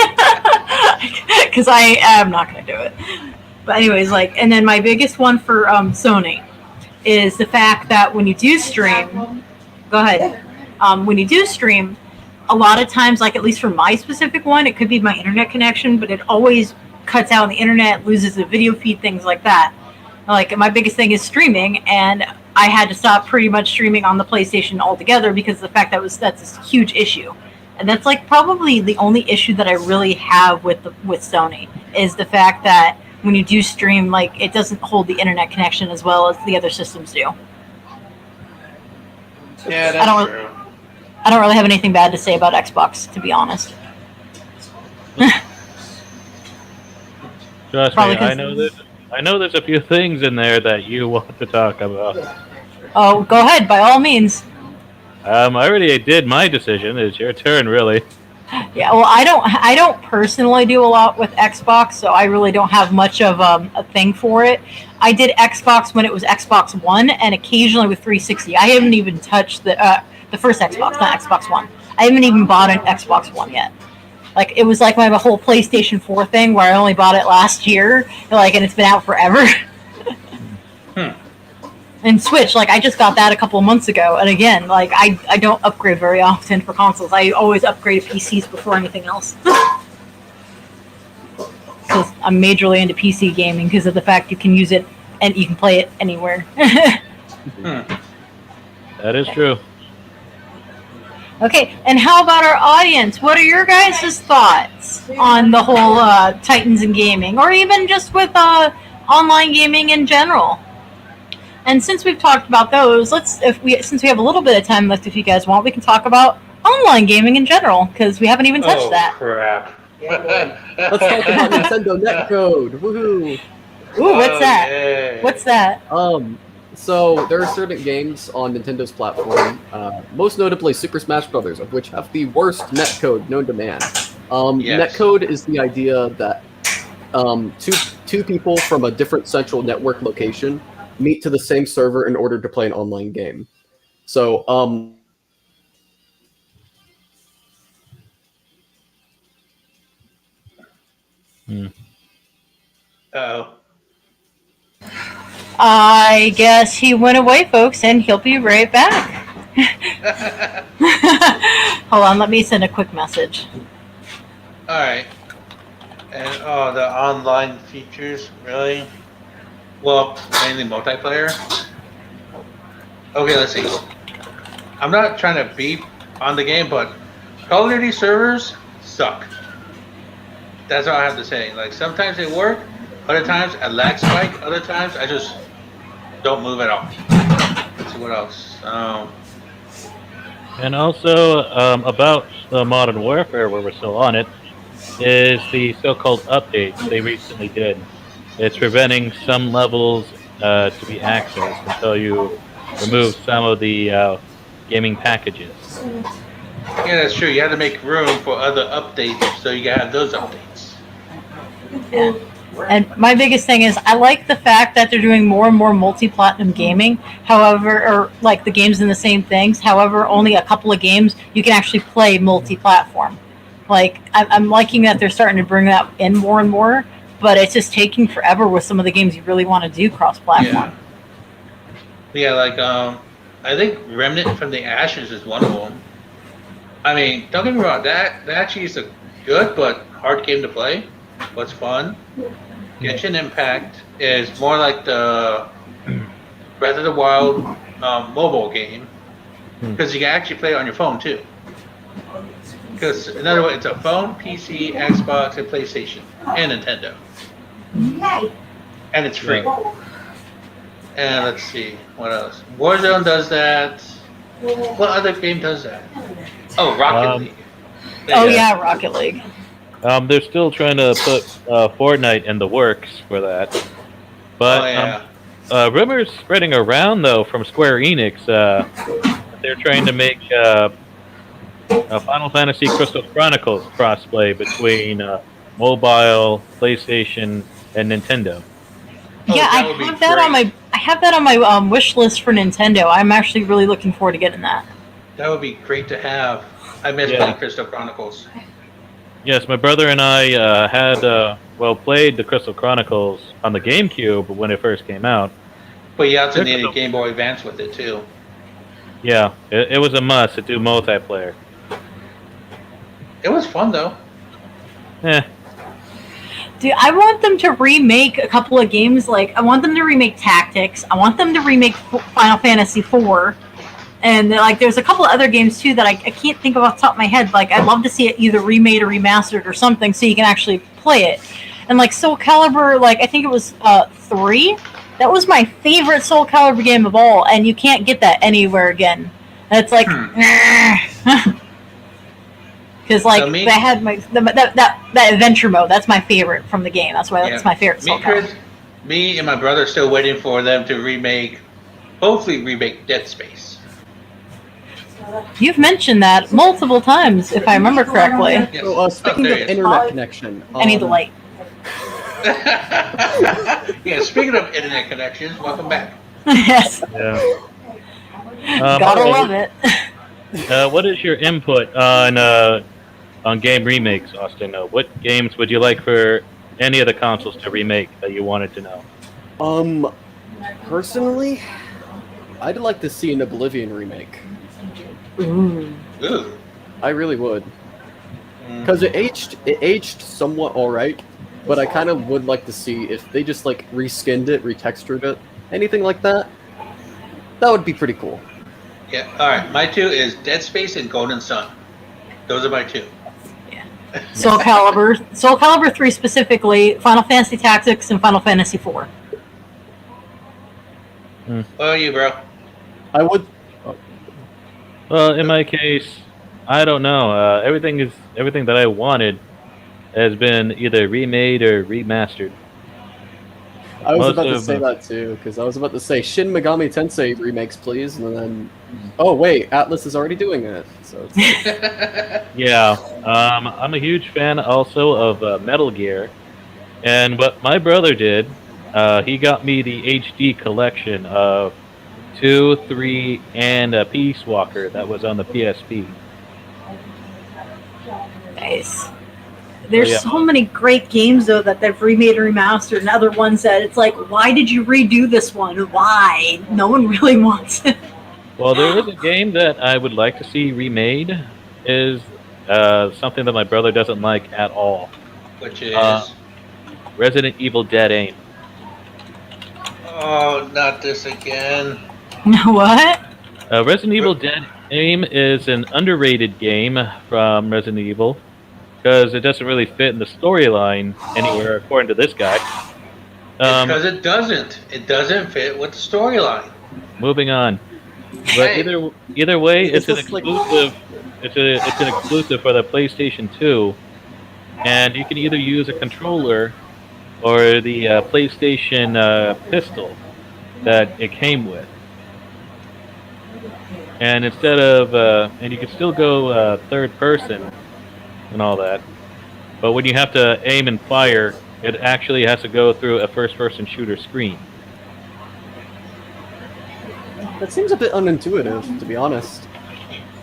A: Because I am not going to do it. But anyways, and then my biggest one for Sony is the fact that when you do stream, go ahead. When you do stream, a lot of times, at least for my specific one, it could be my internet connection, but it always cuts out on the internet, loses the video feed, things like that. My biggest thing is streaming, and I had to stop pretty much streaming on the PlayStation altogether because of the fact that's a huge issue. And that's probably the only issue that I really have with Sony is the fact that when you do stream, it doesn't hold the internet connection as well as the other systems do.
B: Yeah, that's true.
A: I don't really have anything bad to say about Xbox, to be honest.
C: Trust me, I know there's a few things in there that you want to talk about.
A: Oh, go ahead, by all means.
C: I already did my decision. It's your turn, really.
A: Yeah, well, I don't personally do a lot with Xbox, so I really don't have much of a thing for it. I did Xbox when it was Xbox One, and occasionally with 360. I haven't even touched the first Xbox, not Xbox One. I haven't even bought an Xbox One yet. Like, it was like my whole PlayStation 4 thing where I only bought it last year, like, and it's been out forever. And Switch, like, I just got that a couple of months ago, and again, like, I don't upgrade very often for consoles. I always upgrade PCs before anything else. Because I'm majorly into PC gaming because of the fact you can use it and you can play it anywhere.
C: That is true.
A: Okay, and how about our audience? What are your guys' thoughts on the whole Titans in gaming, or even just with online gaming in general? And since we've talked about those, since we have a little bit of time left, if you guys want, we can talk about online gaming in general because we haven't even touched that.
B: Crap.
D: Let's talk about Nintendo Netcode. Woohoo!
A: Ooh, what's that?
B: Yeah.
A: What's that?
D: So there are certain games on Nintendo's platform, most notably Super Smash Bros., of which have the worst netcode known to man.
B: Yes.
D: Netcode is the idea that two people from a different central network location meet to the same server in order to play an online game. So,
B: Uh-oh.
A: I guess he went away, folks, and he'll be right back. Hold on, let me send a quick message.
B: Alright. And the online features, really? Well, mainly multiplayer. Okay, let's see. I'm not trying to beat on the game, but Call of Duty servers suck. That's all I have to say. Like, sometimes they work, other times I lag spike, other times I just don't move at all. Let's see what else.
C: And also, about the Modern Warfare, where we're still on it, is the so-called update they recently did. It's preventing some levels to be accessed until you remove some of the gaming packages.
B: Yeah, that's true. You have to make room for other updates, so you gotta have those updates.
A: Yeah. And my biggest thing is I like the fact that they're doing more and more multi-platinum gaming. However, or like the games in the same things. However, only a couple of games you can actually play multi-platform. Like I'm liking that they're starting to bring that in more and more. But it's just taking forever with some of the games you really want to do cross-platform.
B: Yeah, like I think Remnant from the Ashes is one of them. I mean, don't get me wrong, that actually is a good but hard game to play. But it's fun. Genshin Impact is more like the Breath of the Wild mobile game because you can actually play it on your phone too. Because in other words, it's a phone, PC, Xbox, and PlayStation, and Nintendo. And it's free. And let's see, what else? Warzone does that. What other game does that? Oh, Rocket League.
A: Oh yeah, Rocket League.
C: They're still trying to put Fortnite in the works for that. But rumors spreading around, though, from Square Enix, they're trying to make Final Fantasy Crystal Chronicles crossplay between mobile, PlayStation, and Nintendo.
A: Yeah, I have that on my wish list for Nintendo. I'm actually really looking forward to getting that.
B: That would be great to have. I miss playing Crystal Chronicles.
C: Yes, my brother and I played the Crystal Chronicles on the GameCube when it first came out.
B: But you also need a Game Boy Advance with it too.
C: Yeah, it was a must to do multiplayer.
B: It was fun though.
A: Dude, I want them to remake a couple of games. Like, I want them to remake Tactics. I want them to remake Final Fantasy IV. And like, there's a couple of other games too that I can't think of off the top of my head. Like, I'd love to see it either remade or remastered or something, so you can actually play it. And like Soul Calibur, like I think it was 3. That was my favorite Soul Calibur game of all, and you can't get that anywhere again. And it's like, because like they had that adventure mode. That's my favorite from the game. That's why that's my favorite Soul Calibur.
B: Me and my brother are still waiting for them to hopefully remake Dead Space.
A: You've mentioned that multiple times, if I remember correctly.
B: Yes.
D: So, speaking of internet connection,
A: I need the light.
B: Yeah, speaking of internet connections, welcome back.
A: Yes.
C: Yeah.
A: Gotta love it.
C: What is your input on game remakes, Austin? What games would you like for any of the consoles to remake that you wanted to know?
D: Personally, I'd like to see an Oblivion remake.
A: Ooh.
B: Ooh.
D: I really would. Because it aged somewhat alright, but I kind of would like to see if they just like reskinned it, retextured it, anything like that. That would be pretty cool.
B: Yeah. All right. My two is Dead Space and Golden Sun. Those are my two.
A: Soul Calibur 3 specifically, Final Fantasy Tactics, and Final Fantasy 4.
B: What about you, bro?
D: I would.
C: Well, in my case, I don't know. Everything that I wanted has been either remade or remastered.
D: I was
C: Most
D: about to
C: of
D: say
C: them.
D: that too, because I was about to say Shin Megami Tensei remakes, please, and then. Oh wait, Atlas is already doing it. So.
C: Yeah, I'm a huge fan also of Metal Gear, and what my brother did, he got me the HD collection of 2, 3, and Peace Walker that was on the PSP.
A: Nice. There's
C: yeah.
A: so many great games though that they've remade and remastered, and other ones that it's like, why did you redo this one? Why? No one really wants it.
C: Well, there is a game that I would like to see remade. Is something that my brother doesn't like at all.
B: Which is.
C: Resident Evil Dead Aim.
B: Oh, not this again.
A: What?
C: Resident Evil Dead Aim is an underrated game from Resident Evil because it doesn't really fit in the storyline anywhere, according to this guy.
B: Because it doesn't. It doesn't fit with the storyline.
C: Moving on. But either way, it's an
D: just like-
C: exclusive. It's an exclusive for the PlayStation 2, and you can either use a controller or the PlayStation pistol that it came with. And instead of and you can still go third person and all that, but when you have to aim and fire, it actually has to go through a first-person shooter screen.
D: That seems a bit unintuitive, to be honest.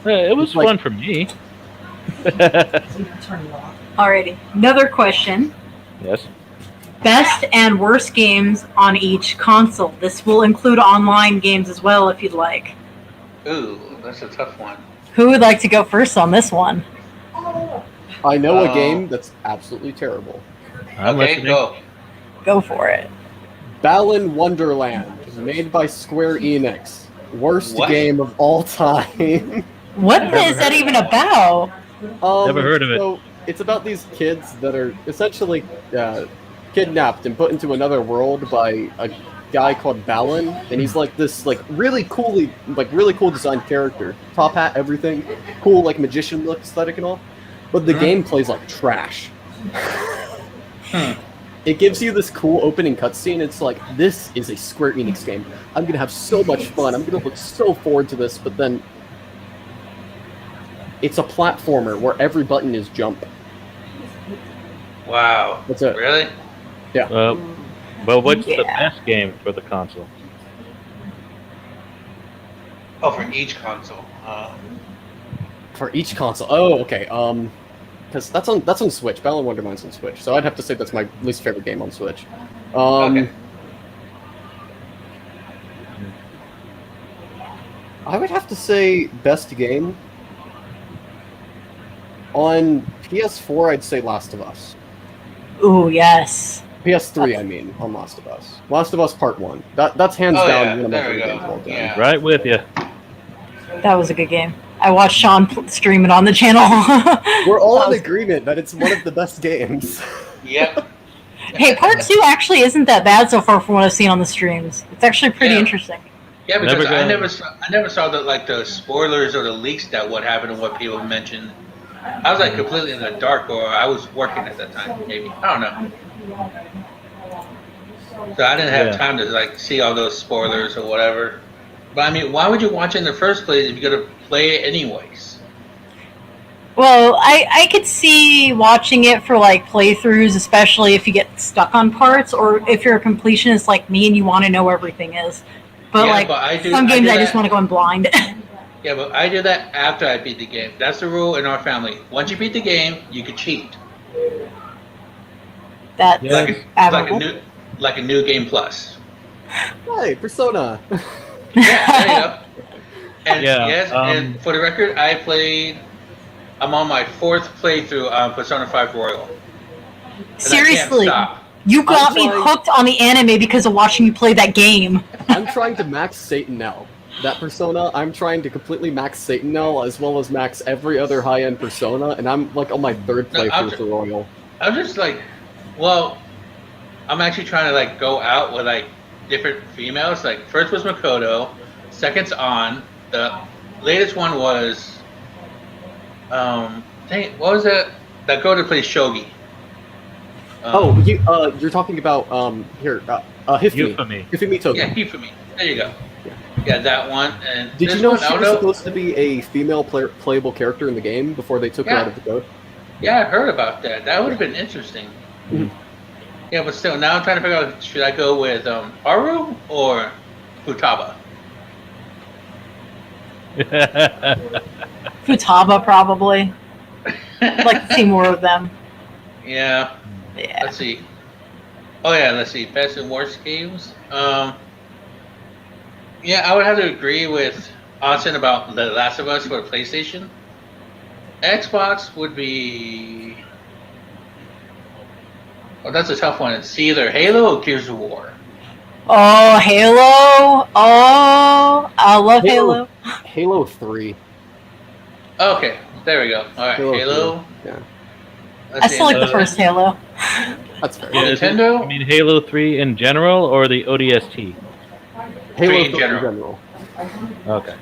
C: It was
D: It's like-
C: fun for me.
A: Alrighty. Another question.
C: Yes.
A: Best and worst games on each console. This will include online games as well if you'd like.
B: Ooh, that's a tough one.
A: Who would like to go first on this one?
D: I know a game that's absolutely terrible.
C: I'm
B: Okay,
C: listening.
B: go.
A: Go for it.
D: Balan Wonderland, made by Square Enix. Worst
B: What?
D: game of all time.
A: What
C: Never
A: is that
C: heard of
A: even about?
C: Never heard of it.
D: So it's about these kids that are essentially kidnapped and put into another world by a guy called Balan, and he's like this really cool designed character, top hat, everything, cool magician look aesthetic and all. But the game plays like trash. It gives you this cool opening cutscene. It's like, this is a Square Enix game. I'm gonna have so much fun. I'm gonna look so forward to this. But then, it's a platformer where every button is jump.
B: Wow.
D: That's it.
B: Really?
C: But what's the best game for the console?
B: Oh, for each console.
D: For each console. Oh, okay. Because that's on Switch. Balan Wonderland's on Switch. So I'd have to say that's my least favorite game on Switch.
B: Okay.
D: I would have to say best game. On PS4, I'd say Last of Us.
A: Ooh, yes.
D: PS3, I mean, on Last of Us. Last of Us Part 1. That's hands
B: Oh,
D: down
B: yeah,
D: one of my
B: there we
D: favorite
B: go.
D: games of all time.
B: Yeah.
C: Right with you.
A: That was a good game. I watched Sean stream it on the channel.
D: We're all in agreement that it's one of the best games.
B: Yep.
A: Hey, part 2 actually isn't that bad so far from what I've seen on the streams. It's actually pretty
B: Yeah.
A: interesting.
B: Yeah, because
C: Never
B: I
C: gonna-
B: never saw the spoilers or the leaks that what happened and what people mentioned. I was completely in the dark, or I was working at that time. Maybe I don't know. So I didn't have
C: Yeah.
B: time to see all those spoilers or whatever. But I mean, why would you watch it in the first place if you're gonna play it anyways?
A: Well, I could see watching it for playthroughs, especially if you get stuck on parts, or if you're a completionist like me and you want to know where everything is. But
B: Yeah, but I do-
A: some
B: I
A: games
B: do
A: I just
B: that.
A: want to go in blind.
B: Yeah, but I did that after I beat the game. That's the rule in our family. Once you beat the game, you can cheat.
A: That's
C: Yeah.
B: Like
A: admirable.
B: like a new game plus.
D: Hey, Persona.
B: Yeah, there you go. And
C: Yeah,
B: yes, and for the record, I'm on my 4th playthrough on Persona 5 Royal. And
A: Seriously,
B: I can't stop.
A: you got me
D: trying-
A: hooked on the anime because of watching you play that game.
D: I'm trying to max Satan now. That Persona, I'm trying to completely max Satan now, as well as max every other high-end Persona, and I'm like on my 3rd
B: No,
D: playthrough for Royal.
B: I'm just like, well, I'm actually trying to like go out with like different females. Like first was Makoto, second's On. The latest one was, dang, what was that? That girl that plays shogi.
D: You're talking about Hifumi.
C: Euphony.
D: Hifumi Toki.
B: Yeah, Hifumi. There you go. Yeah, that one. And
D: Did
B: this
D: you know
B: one,
D: she
B: I don't
D: was
B: know.
D: supposed to be a female playable character in the game before they took her
B: Yeah.
D: out of the code?
B: Yeah, I heard about that. That would have been interesting.
D: Mhm.
B: Yeah, but still, now I'm trying to figure out, should I go with Haru or Futaba?
A: Futaba, probably. I'd like to see more of them.
B: Yeah.
A: Yeah.
B: Let's see. Oh yeah, let's see. Best and worst games. Yeah, I would have to agree with Austin about The Last of Us for PlayStation. Xbox would be. Oh, that's a tough one. It's either Halo or Gears of War.
A: Oh, Halo! Oh, I love Halo.
D: Halo 3.
B: Okay, there we go. All right, Halo.
D: 3. Yeah,
B: Let's
A: I
B: see,
A: still like the
B: another-
A: first Halo.
D: that's fair.
B: Yeah. Nintendo?
C: I mean Halo 3 in general or the ODST?
D: Halo 3
B: in general.
C: Okay.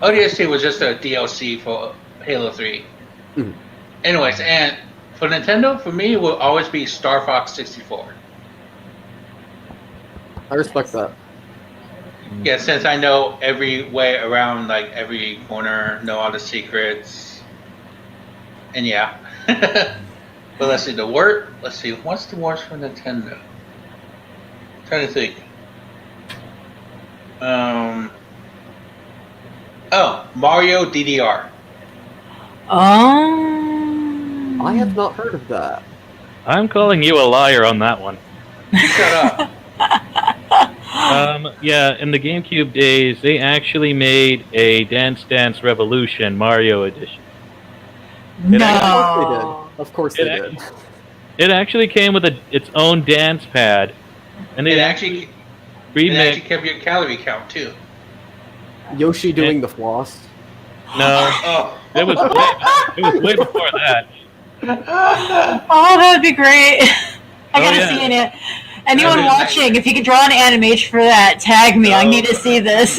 B: ODST was just a DLC for Halo 3.
D: Mhm.
B: Anyways, and for Nintendo, for me, it will always be Star Fox 64.
D: I respect that.
B: Yeah, since I know every way around, like every corner, know all the secrets, and yeah. But let's see the word. Let's see what's the worst for Nintendo. Trying to think. Oh, Mario DDR.
D: I have not heard of that.
C: I'm calling you a liar on that one.
B: Shut up.
C: Yeah, in the GameCube days, they actually made a Dance Dance Revolution Mario edition.
A: No.
D: Of course they
C: It
D: did.
C: It actually came with its own dance pad, and
B: It
C: they
B: actually
C: remixed.
B: kept your calorie count too.
D: Yoshi doing the floss.
C: No,
B: Oh,
C: it was way before that.
A: Oh, that'd be great. I gotta
C: yeah.
A: see it. Anyone
B: That'd be
A: watching,
B: nice.
A: if you could draw an animation for that, tag me. I need to see this.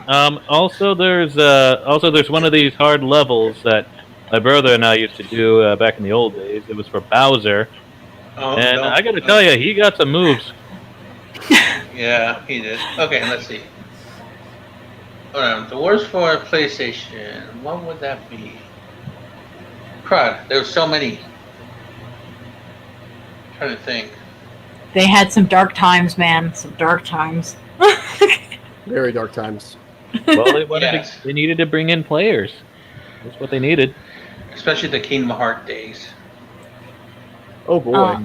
C: Also, there's one of these hard levels that my brother and I used to do back in the old days. It was for Bowser, and
B: no.
C: I got to tell you, he got some moves.
B: Yeah, he did. Okay, let's see. Hold on. The worst for PlayStation. What would that be? Crud. There's so many. Trying to think.
A: They had some dark times, man. Some dark times.
D: Very dark times.
C: Well,
B: Yes.
C: they needed to bring in players. That's what they needed.
B: Especially the Kingdom Hearts days.
D: Oh boy.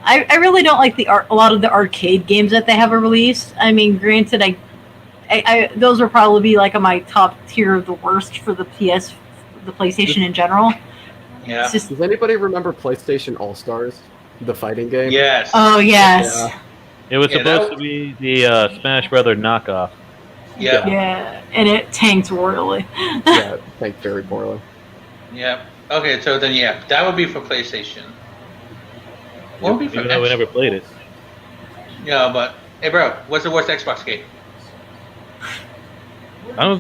A: I really don't like a lot of the arcade games that they have released. I mean, granted, I those would probably be like on my top tier of the worst for the PlayStation in general.
B: Yeah.
A: It's just,
D: Does anybody remember PlayStation All Stars, the fighting game?
B: Yes.
A: oh yes,
D: Yeah.
C: It was
B: Yeah,
C: supposed
B: that-
C: to be the Smash Brother knockoff.
B: Yep.
A: yeah, and it tanked royally.
D: Yeah, tanked very poorly.
B: Yep. Okay, so then yeah, that would be for PlayStation. What would be for
C: Even though we
B: Xbox?
C: never played it.
B: Yeah, but hey, bro, what's the worst Xbox game?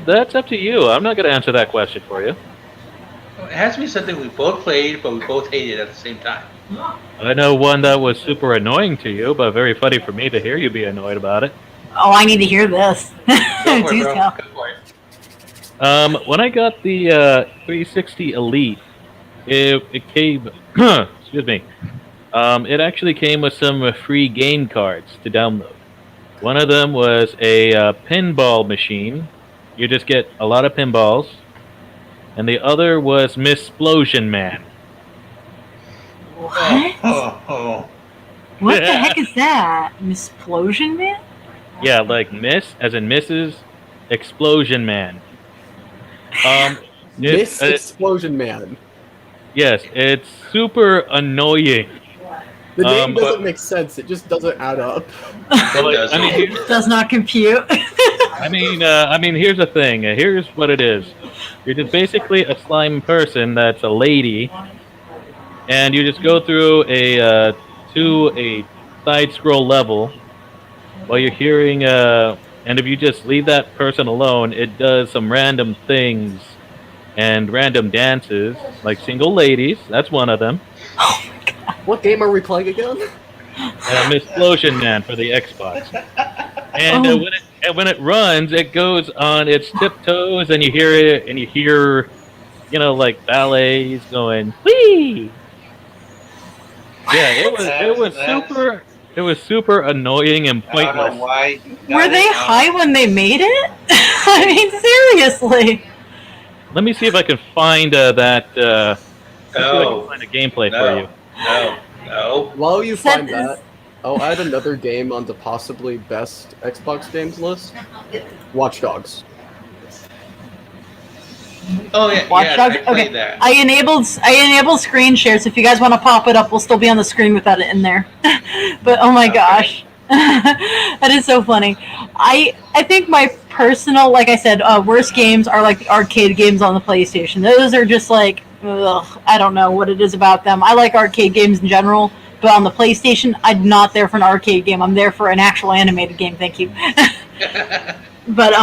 C: That's up to you. I'm not going to answer that question for you.
B: It has to be something we both played, but we both hated at the same time.
C: I know one that was super annoying to you, but very funny for me to hear you be annoyed about it.
A: Oh, I need to hear this.
B: Go for
A: Do
B: it, bro.
A: tell.
B: Go for it.
C: When I got the 360 Elite, it came. Excuse me. It actually came with some free game cards to download. One of them was a pinball machine You just get a lot of pinballs. And the other was Missplosion Man.
A: What?
B: Oh.
A: What the heck is that? Missplosion Man?
C: Yeah, like Miss, as in Mrs. Explosion Man.
D: Miss
C: It,
D: Explosion Man.
C: yes, it's super annoying.
D: The name
C: but-
D: doesn't make sense. It just doesn't add up.
C: But,
B: does.
C: I mean,
A: Does not compute.
C: I mean, here's the thing. Here's what it is. You're just basically a slime person that's a lady, and you just go through to a side scroll level while you're hearing. And if you just leave that person alone, it does some random things and random dances, like single ladies. That's one of them.
D: What game are we playing again?
C: Missplosion Man for the Xbox. And when it runs, it goes on its tiptoes, and you hear it, and you hear, like ballets going whee. Yeah, it was super annoying and
B: I don't know
C: pointless.
B: why.
A: Were they high when they made it? I mean, seriously.
C: Let me see if I can find that. See if I
B: No.
C: can find a gameplay
B: No.
C: for you.
B: No.
D: While you find
A: That is-
D: that, I'll add another game on the possibly best Xbox games list. Watch Dogs.
B: Oh yeah,
A: Watch
B: yeah,
A: Dogs?
B: I played
A: Okay.
B: that.
A: I enabled screen share, so if you guys want to pop it up, we'll still be on the screen without it in there. But oh my
B: Okay.
A: gosh, that is so funny. I think my personal, like I said, worst games are like the arcade games on the PlayStation. Those are just like, ugh, I don't know what it is about them. I like arcade games in general, but on the PlayStation, I'm not there for an arcade game. I'm there for an actual animated game. Thank you. But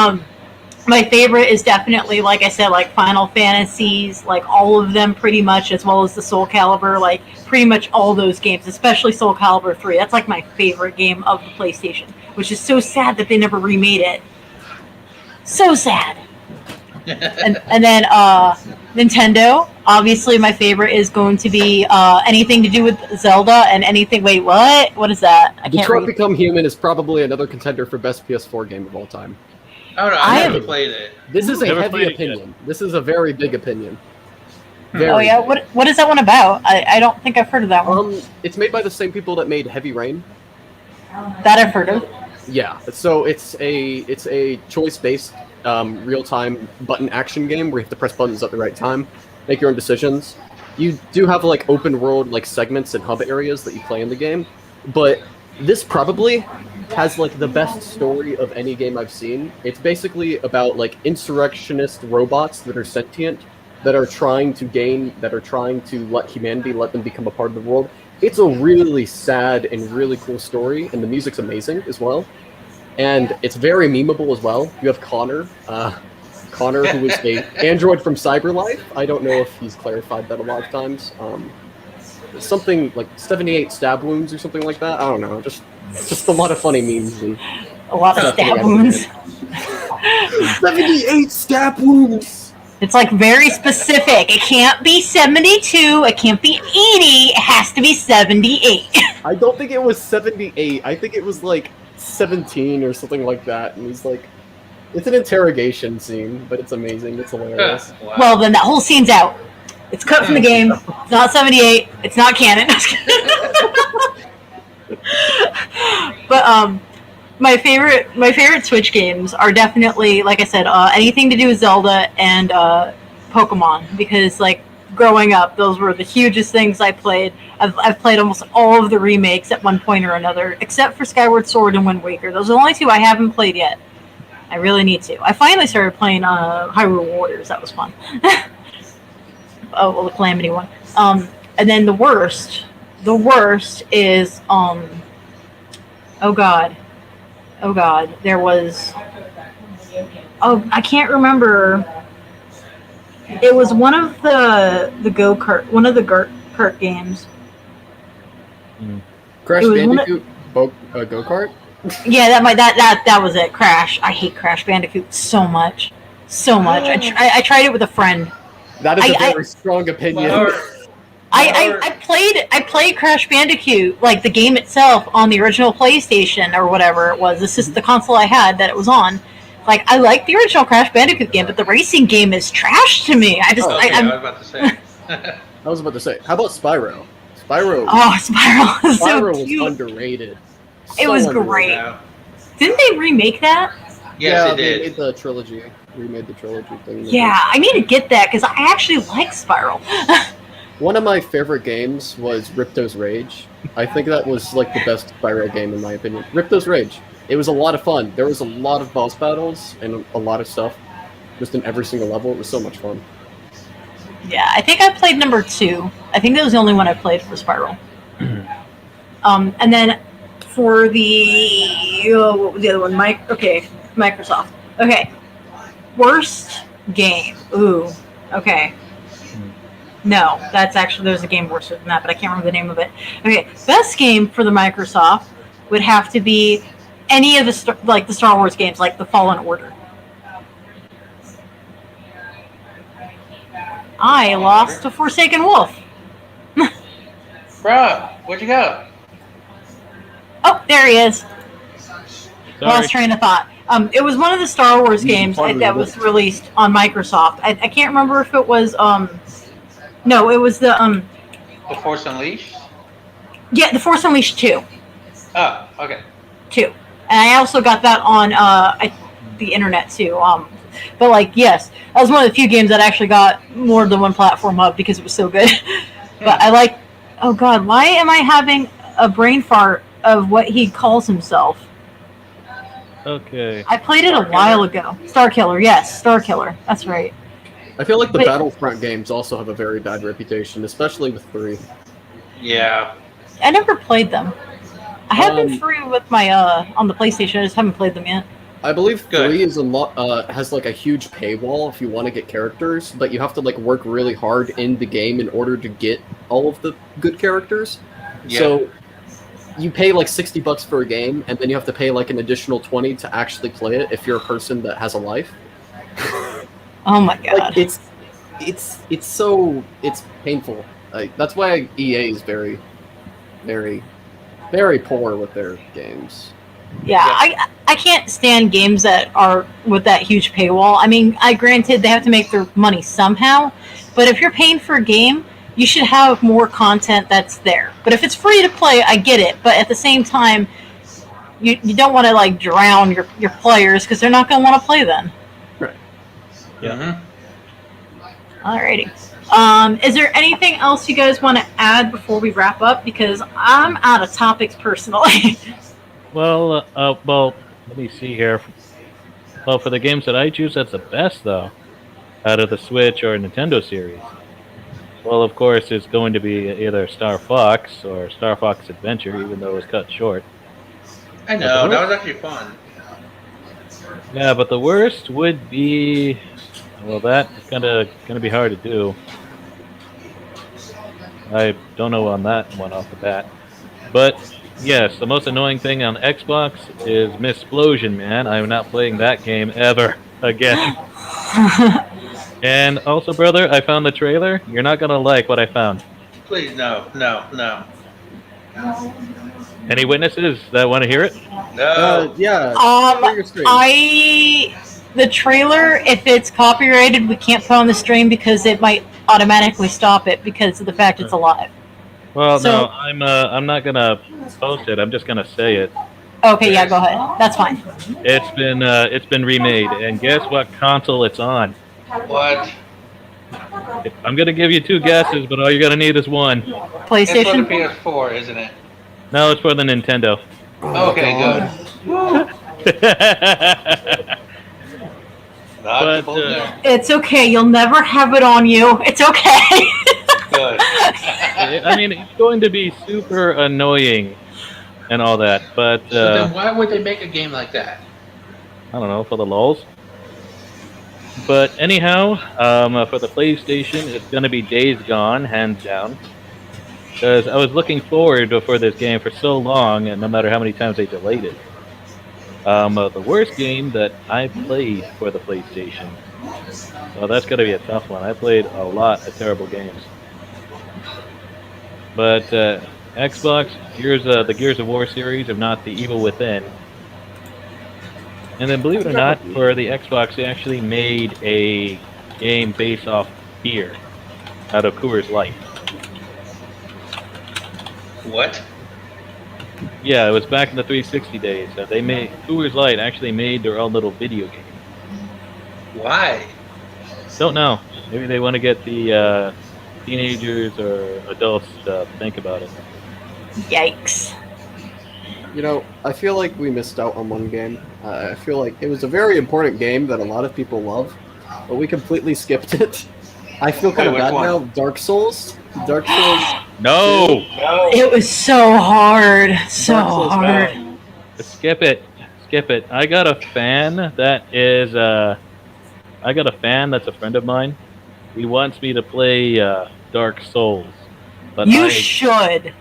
A: my favorite is definitely, like I said, like Final Fantasies, like all of them pretty much, as well as the Soul Calibur, like pretty much all those games, especially Soul Calibur 3. That's like my favorite game of the PlayStation, which is so sad that they never remade it. So sad. And then Nintendo, obviously my favorite is going to be anything to do with Zelda and anything. Wait, what? What is that? I can't
D: Detroit
A: read.
D: Become Human is probably another contender for best PS4 game of all time.
B: I don't know.
A: I
B: I never
A: have-
B: played it.
D: This is a
C: Never
D: heavy
C: played it yet.
D: opinion. This is a very big opinion.
A: Oh yeah, what is that one about? I don't think I've heard of that one.
D: It's made by the same people that made Heavy Rain.
A: That I've heard of.
D: Yeah, so it's a choice-based real-time button action game where you have to press buttons at the right time, make your own decisions. You do have like open world like segments and hub areas that you play in the game, but this probably has like the best story of any game I've seen. It's basically about like insurrectionist robots that are sentient, that are trying to let humanity let them become a part of the world. It's a really sad and really cool story, and the music's amazing as well. And it's very memeable as well. You have Connor, who is a android from Cyberlife. I don't know if he's clarified that a lot of times. Something like 78 stab wounds or something like that. I don't know. Just a lot of funny memes. And
A: A lot of stab wounds.
D: 78 stab wounds.
A: It's like very specific. It can't be 72. It can't be 80. It has to be 78.
D: I don't think it was 78. I think it was like 17 or something like that. And he's like, it's an interrogation scene, but it's amazing. It's hilarious.
B: Wow.
A: Well, then that whole scene's out. It's cut from the game. It's not 78. It's not canon. But my favorite Switch games are definitely, like I said, anything to do with Zelda and Pokemon, because like growing up, those were the hugest things I played. I've played almost all of the remakes at one point or another, except for Skyward Sword and Wind Waker. Those are the only two I haven't played yet. I really need to. I finally started playing Hyrule Warriors. That was fun. Oh, well, the Calamity one. And then the worst is oh god, there was, oh, I can't remember. It was one of the go-kart, one of the kart games.
D: Crash
A: It was one
D: Bandicoot go-kart?
A: Yeah, that was it. Crash. I hate Crash Bandicoot so much. I tried it with a friend.
D: That is a
A: I-
D: very strong opinion.
A: I played Crash Bandicoot, like the game itself, on the original PlayStation or whatever it was. This is the console I had that it was on, Like, I like the original Crash Bandicoot game, but the racing game is trash to me. I just,
D: Oh,
B: Okay, I
A: I'm,
B: was about to say.
D: I was about to say, how about Spyro? Spyro,
A: oh, Spiral is so
D: Spyro was
A: cute.
D: underrated.
A: It was
D: underrated.
A: great.
B: Yeah.
A: Didn't they remake that?
B: Yes,
D: yeah,
B: it
D: they
B: did.
D: made the trilogy. Remade the trilogy thing.
A: Yeah, I need to get that because I actually like Spiral.
D: One of my favorite games was Ripto's Rage. I think that was like the best Spyro game in my opinion. Ripto's Rage. It was a lot of fun. There was a lot of boss battles and a lot of stuff just in every single level. It was so much fun.
A: Yeah, I think I played number 2. I think that was the only one I played for Spiral. And then for the what was the other one? Microsoft. Okay, worst game. Ooh, okay. No, that's actually there's a game worse than that, but I can't remember the name of it. Okay, best game for the Microsoft would have to be any of the Star Wars games, like the Fallen Order. I lost to Forsaken Wolf.
B: Bruh, where'd you go?
A: Oh, there he is.
C: Sorry.
A: Lost train of thought. It was one of the Star Wars games that was released on Microsoft. I can't remember if it was no, it was the
B: The Force Unleashed?
A: yeah, the Force Unleashed 2.
B: Oh, okay.
A: 2. And I also got that on the internet too. But like, yes, that was one of the few games that actually got more than one platform up because it was so good. But I like, oh god, why am I having a brain fart of what he calls himself?
C: Okay.
A: I played it a while ago. Starkiller, yes, Starkiller. That's right.
D: I feel like the
A: Wait.
D: Battlefront games also have a very bad reputation, especially with 3.
B: Yeah.
A: I never played them. I have been
D: Um,
A: free with my on the PlayStation. I just haven't played them yet.
D: I believe
B: Good.
D: 3 is has like a huge paywall if you want to get characters, but you have to like work really hard in the game in order to get all of the good characters.
B: Yeah.
D: So you pay like $60 for a game, and then you have to pay like an additional 20 to actually play it if you're a person that has a life.
A: Oh my god.
D: Like it's painful. Like, that's why EA is very, very, very poor with their games.
A: Yeah, I can't stand games that are with that huge paywall. I mean, granted they have to make their money somehow, but if you're paying for a game, you should have more content that's there. But if it's free to play, I get it. But at the same time, you don't want to like drown your players because they're not going to want to play then.
D: Right.
C: Yeah.
B: Mm-hmm.
A: Alrighty. Is there anything else you guys want to add before we wrap up? Because I'm out of topics personally.
C: Well, let me see here. Well, for the games that I choose, that's the best, though, out of the Switch or Nintendo series. Well, of course, it's going to be either Star Fox or Star Fox Adventure, even though it was cut short.
B: I know, that was actually fun.
C: Yeah, but the worst would be... Well, that's gonna be hard to do. I don't know on that one off the bat. But... yes, the most annoying thing on Xbox is Missplosion, man. I'm not playing that game ever again. And also, brother, I found the trailer. You're not gonna like what I found.
B: Please, no.
C: Any witnesses that want to hear it?
B: No.
D: Yeah. share your screen.
A: The trailer, if it's copyrighted, we can't put on the stream because it might automatically stop it because of the fact it's alive.
C: Well,
A: So-
C: no, I'm not gonna post it. I'm just gonna say it.
A: Okay, yeah, go ahead. That's fine.
C: It's been remade, and guess what console it's on?
B: What?
C: I'm gonna give you 2 guesses, but all you're gonna need is one.
B: It's for the
A: PlayStation?
B: PS4, isn't it?
C: No, it's for the Nintendo.
B: Okay,
D: God.
B: good.
C: But,
B: There.
A: It's okay. You'll never have it on you. It's okay.
B: Good.
C: I mean, it's going to be super annoying and all that, but
B: So then why would they make a game like that?
C: I don't know, for the lulz. But anyhow, for the PlayStation, it's going to be Days Gone, hands down. Because I was looking forward for this game for so long, and no matter how many times they delayed it. The worst game that I played for the PlayStation. Well, that's going to be a tough one. I played a lot of terrible games. But Xbox, the Gears of War series, if not the Evil Within. And then, believe it or not, for the Xbox, they actually made a game based off beer out of Coors Light.
B: What?
C: Yeah, it was back in the 360 days. They made Coors Light actually made their own little video game.
B: Why?
C: Don't know. Maybe they want to get the teenagers or adults to think about it.
A: Yikes.
D: You know, I feel like we missed out on one game. I feel like it was a very important game that a lot of people love, but we completely skipped it. I feel kind of bad now. Dark Souls. Dark Souls.
C: No!
A: It was so hard. So hard.
C: Skip it. Skip it. I got a fan that is, I got a fan that's a friend of mine. He wants me to play Dark Souls. But
A: You should.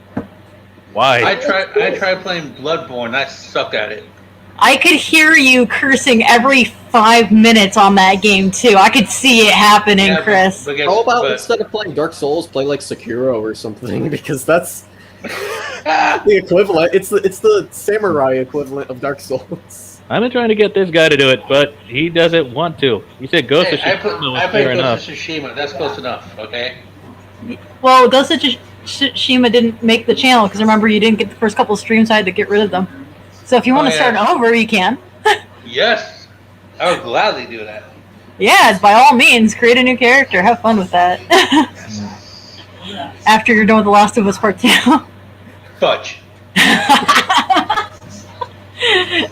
C: Why?
B: I tried playing Bloodborne. I sucked at it.
A: I could hear you cursing every 5 minutes on that game, too. I could see it happening,
B: Yeah,
A: Chris.
D: How about instead of playing Dark Souls, play like Sekiro or something? Because that's the equivalent. It's the samurai equivalent of Dark Souls.
C: I've been trying to get this guy to do it, but he doesn't want to. He said Ghost of Tsushima was fair enough.
B: Ghost of Tsushima. That's close enough, okay?
A: Well, Ghost of Tsushima didn't make the channel, because remember, you didn't get the first couple of streams, so I had to get rid of them. So if you want to start over, you can.
B: Yes. I would gladly do that.
A: Yeah, by all means, create a new character. Have fun with that. After you're done with The Last of Us Part 2.
B: Fudge.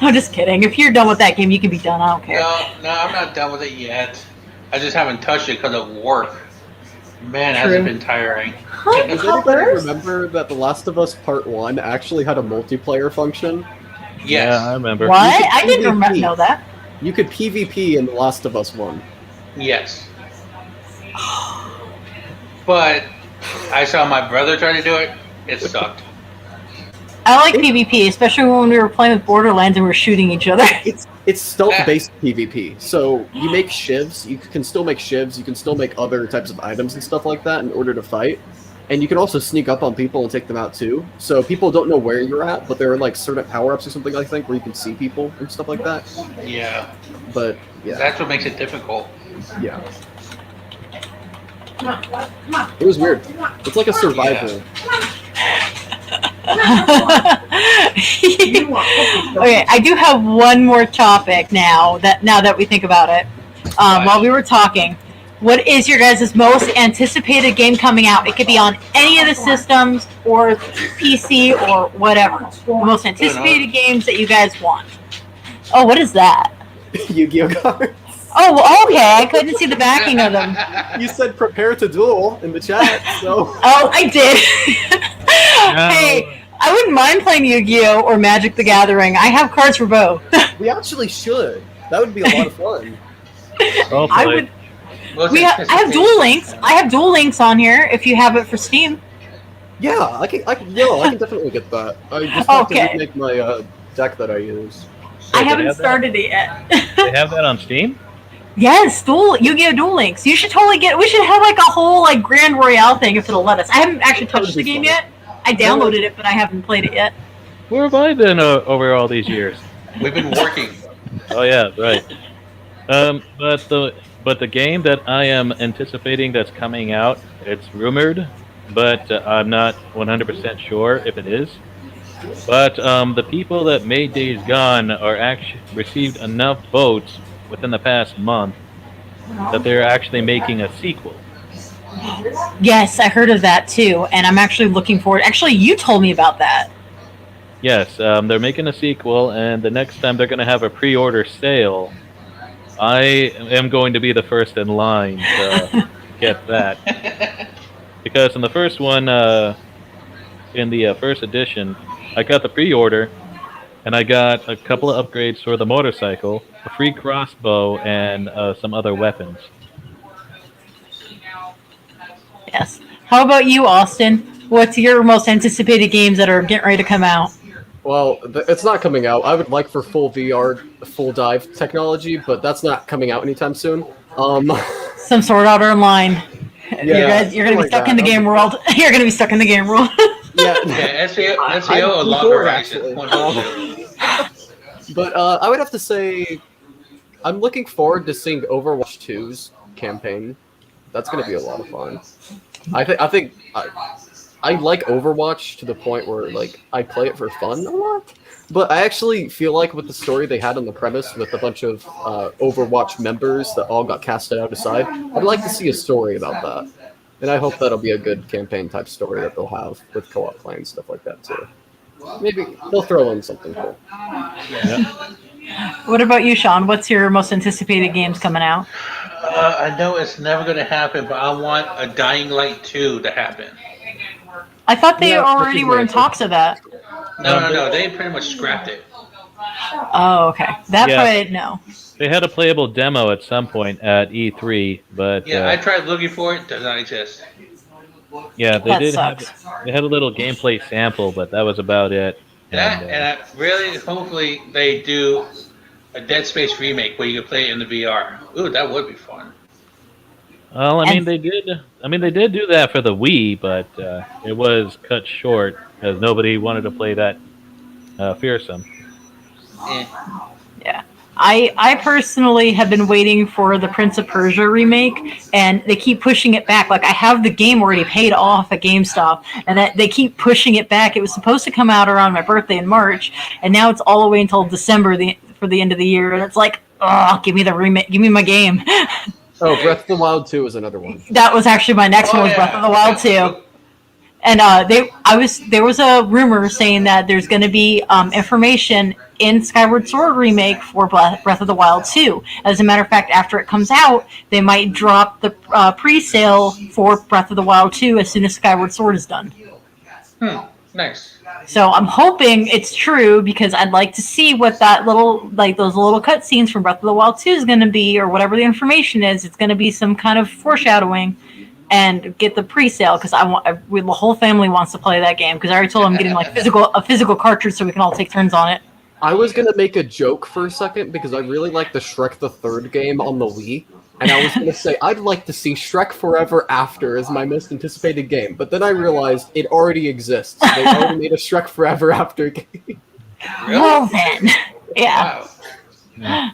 A: I'm just kidding. If you're done with that game, you can be done. I don't care.
B: No, I'm not done with it yet. I just haven't touched it because of work. Man, has it been tiring.
A: Hi,
D: Does anybody remember that The Last of Us Part 1 actually had a multiplayer function?
B: Yes.
C: Yeah, I remember.
A: What? I didn't know that.
D: You could PvP in The Last of Us 1.
B: Yes. But I saw my brother try to do it. It sucked.
A: I like PvP, especially when we were playing with Borderlands and we were shooting each other.
D: It's stealth-based PvP. So you make shivs. You can still make shivs. You can still make other types of items and stuff like that in order to fight. And you can also sneak up on people and take them out too. So people don't know where you're at, but there are like certain power-ups or something, I think, where you can see people and stuff like that.
B: Yeah.
D: But yeah,
B: That's what makes it difficult.
D: yeah. It was weird. It's like a survival.
A: Okay, I do have one more topic now that we think about it. While we were talking, what is your guys' most anticipated game coming out? It could be on any of the systems or PC or whatever. The most anticipated games that you guys want. Oh, what is that?
D: Yu-Gi-Oh cards.
A: Oh, okay. I couldn't see the backing of them.
D: You said prepare to duel in the chat, so.
A: Oh, I did. Hey, I wouldn't mind playing Yu-Gi-Oh! Or Magic the Gathering. I have cards for both.
D: We actually should. That would be a lot of fun.
A: I would. I have Duel Links. I have Duel Links on here if you have it for Steam.
D: Yeah, I can definitely get that. I just have to remake my deck that I use.
A: I haven't started it yet.
C: They have that on Steam?
A: Yes, Yu-Gi-Oh! Duel Links. You should totally we should have like a whole like Grand Royale thing if it'll let us. I haven't actually touched the game yet. I downloaded it, but I haven't played it yet.
C: Where have I been over all these years?
B: We've been working.
C: Oh yeah, right. But the game that I am anticipating that's coming out, it's rumored, but I'm not 100% sure if it is. But the people that made Days Gone are actually received enough votes within the past month that they're actually making a sequel.
A: Yes, I heard of that too, and I'm actually looking forward. Actually, you told me about that.
C: Yes, they're making a sequel, and the next time they're going to have a pre-order sale, I am going to be the first in line to get that. Because in the first one, in the first edition, I got the pre-order, and I got a couple of upgrades for the motorcycle, a free crossbow, and some other weapons.
A: Yes. How about you, Austin? What's your most anticipated games that are getting ready to come out?
D: Well, it's not coming out. I would like for full VR, full dive technology, but that's not coming out anytime soon.
A: Some Sword Art Online.
D: Yeah,
A: you're gonna be stuck in the game world. You're gonna be stuck in the game world.
B: Yeah, SEO a lot of
D: actually. But I would have to say I'm looking forward to seeing Overwatch 2's campaign. That's going to be a lot of fun. I like Overwatch to the point where like I play it for fun a lot. But I actually feel like with the story they had on the premise with a bunch of Overwatch members that all got casted out aside, I'd like to see a story about that. And I hope that'll be a good campaign type story that they'll have with co-op play and stuff like that too. Maybe they'll throw in something cool.
C: Yeah.
A: What about you, Sean? What's your most anticipated games coming out?
B: I know it's never going to happen, but I want a Dying Light 2 to happen.
A: I thought they
D: Yeah,
A: already were in
D: recognized it.
A: talks of that.
B: No. They pretty much scrapped it.
A: Oh, okay. That
C: Yeah.
A: part I didn't know.
C: They had a playable demo at some point at E3, but
B: Yeah, I tried looking for it. Does not exist.
C: yeah, they
A: That
C: did.
A: sucks.
C: They had a little gameplay sample, but that was about it.
B: That
C: And,
B: and I really, hopefully, they do a Dead Space remake where you can play it in the VR. Ooh, that would be fun.
C: well, I mean,
A: And-
C: they did. I mean, they did do that for the Wii, but it was cut short because nobody wanted to play that fearsome.
B: Eh.
A: Yeah. I personally have been waiting for the Prince of Persia remake, and they keep pushing it back. Like, I have the game already paid off at GameStop, and that they keep pushing it back. It was supposed to come out around my birthday in March, and now it's all the way until December for the end of the year. And it's like, oh, give me the remake, give me my game.
D: Oh, Breath of the Wild 2 is another one.
A: That was actually my next one, was Breath of the Wild 2. And there was a rumor saying that there's going to be information in Skyward Sword remake for Breath of the Wild 2. As a matter of fact, after it comes out, they might drop the pre-sale for Breath of the Wild 2 as soon as Skyward Sword is done.
B: Nice.
A: So I'm hoping it's true, because I'd like to see what that those little cutscenes from Breath of the Wild 2 is going to be, or whatever the information is. It's going to be some kind of foreshadowing. And get the pre-sale, because the whole family wants to play that game. Because I already told them I'm getting like a physical cartridge so we can all take turns on it.
D: I was gonna make a joke for a second because I really like the Shrek the Third game on the Wii, and I was gonna say I'd like to see Shrek Forever After as my most anticipated game, but then I realized it already exists. They already made a Shrek Forever After game.
A: Well then, yeah.
B: Wow.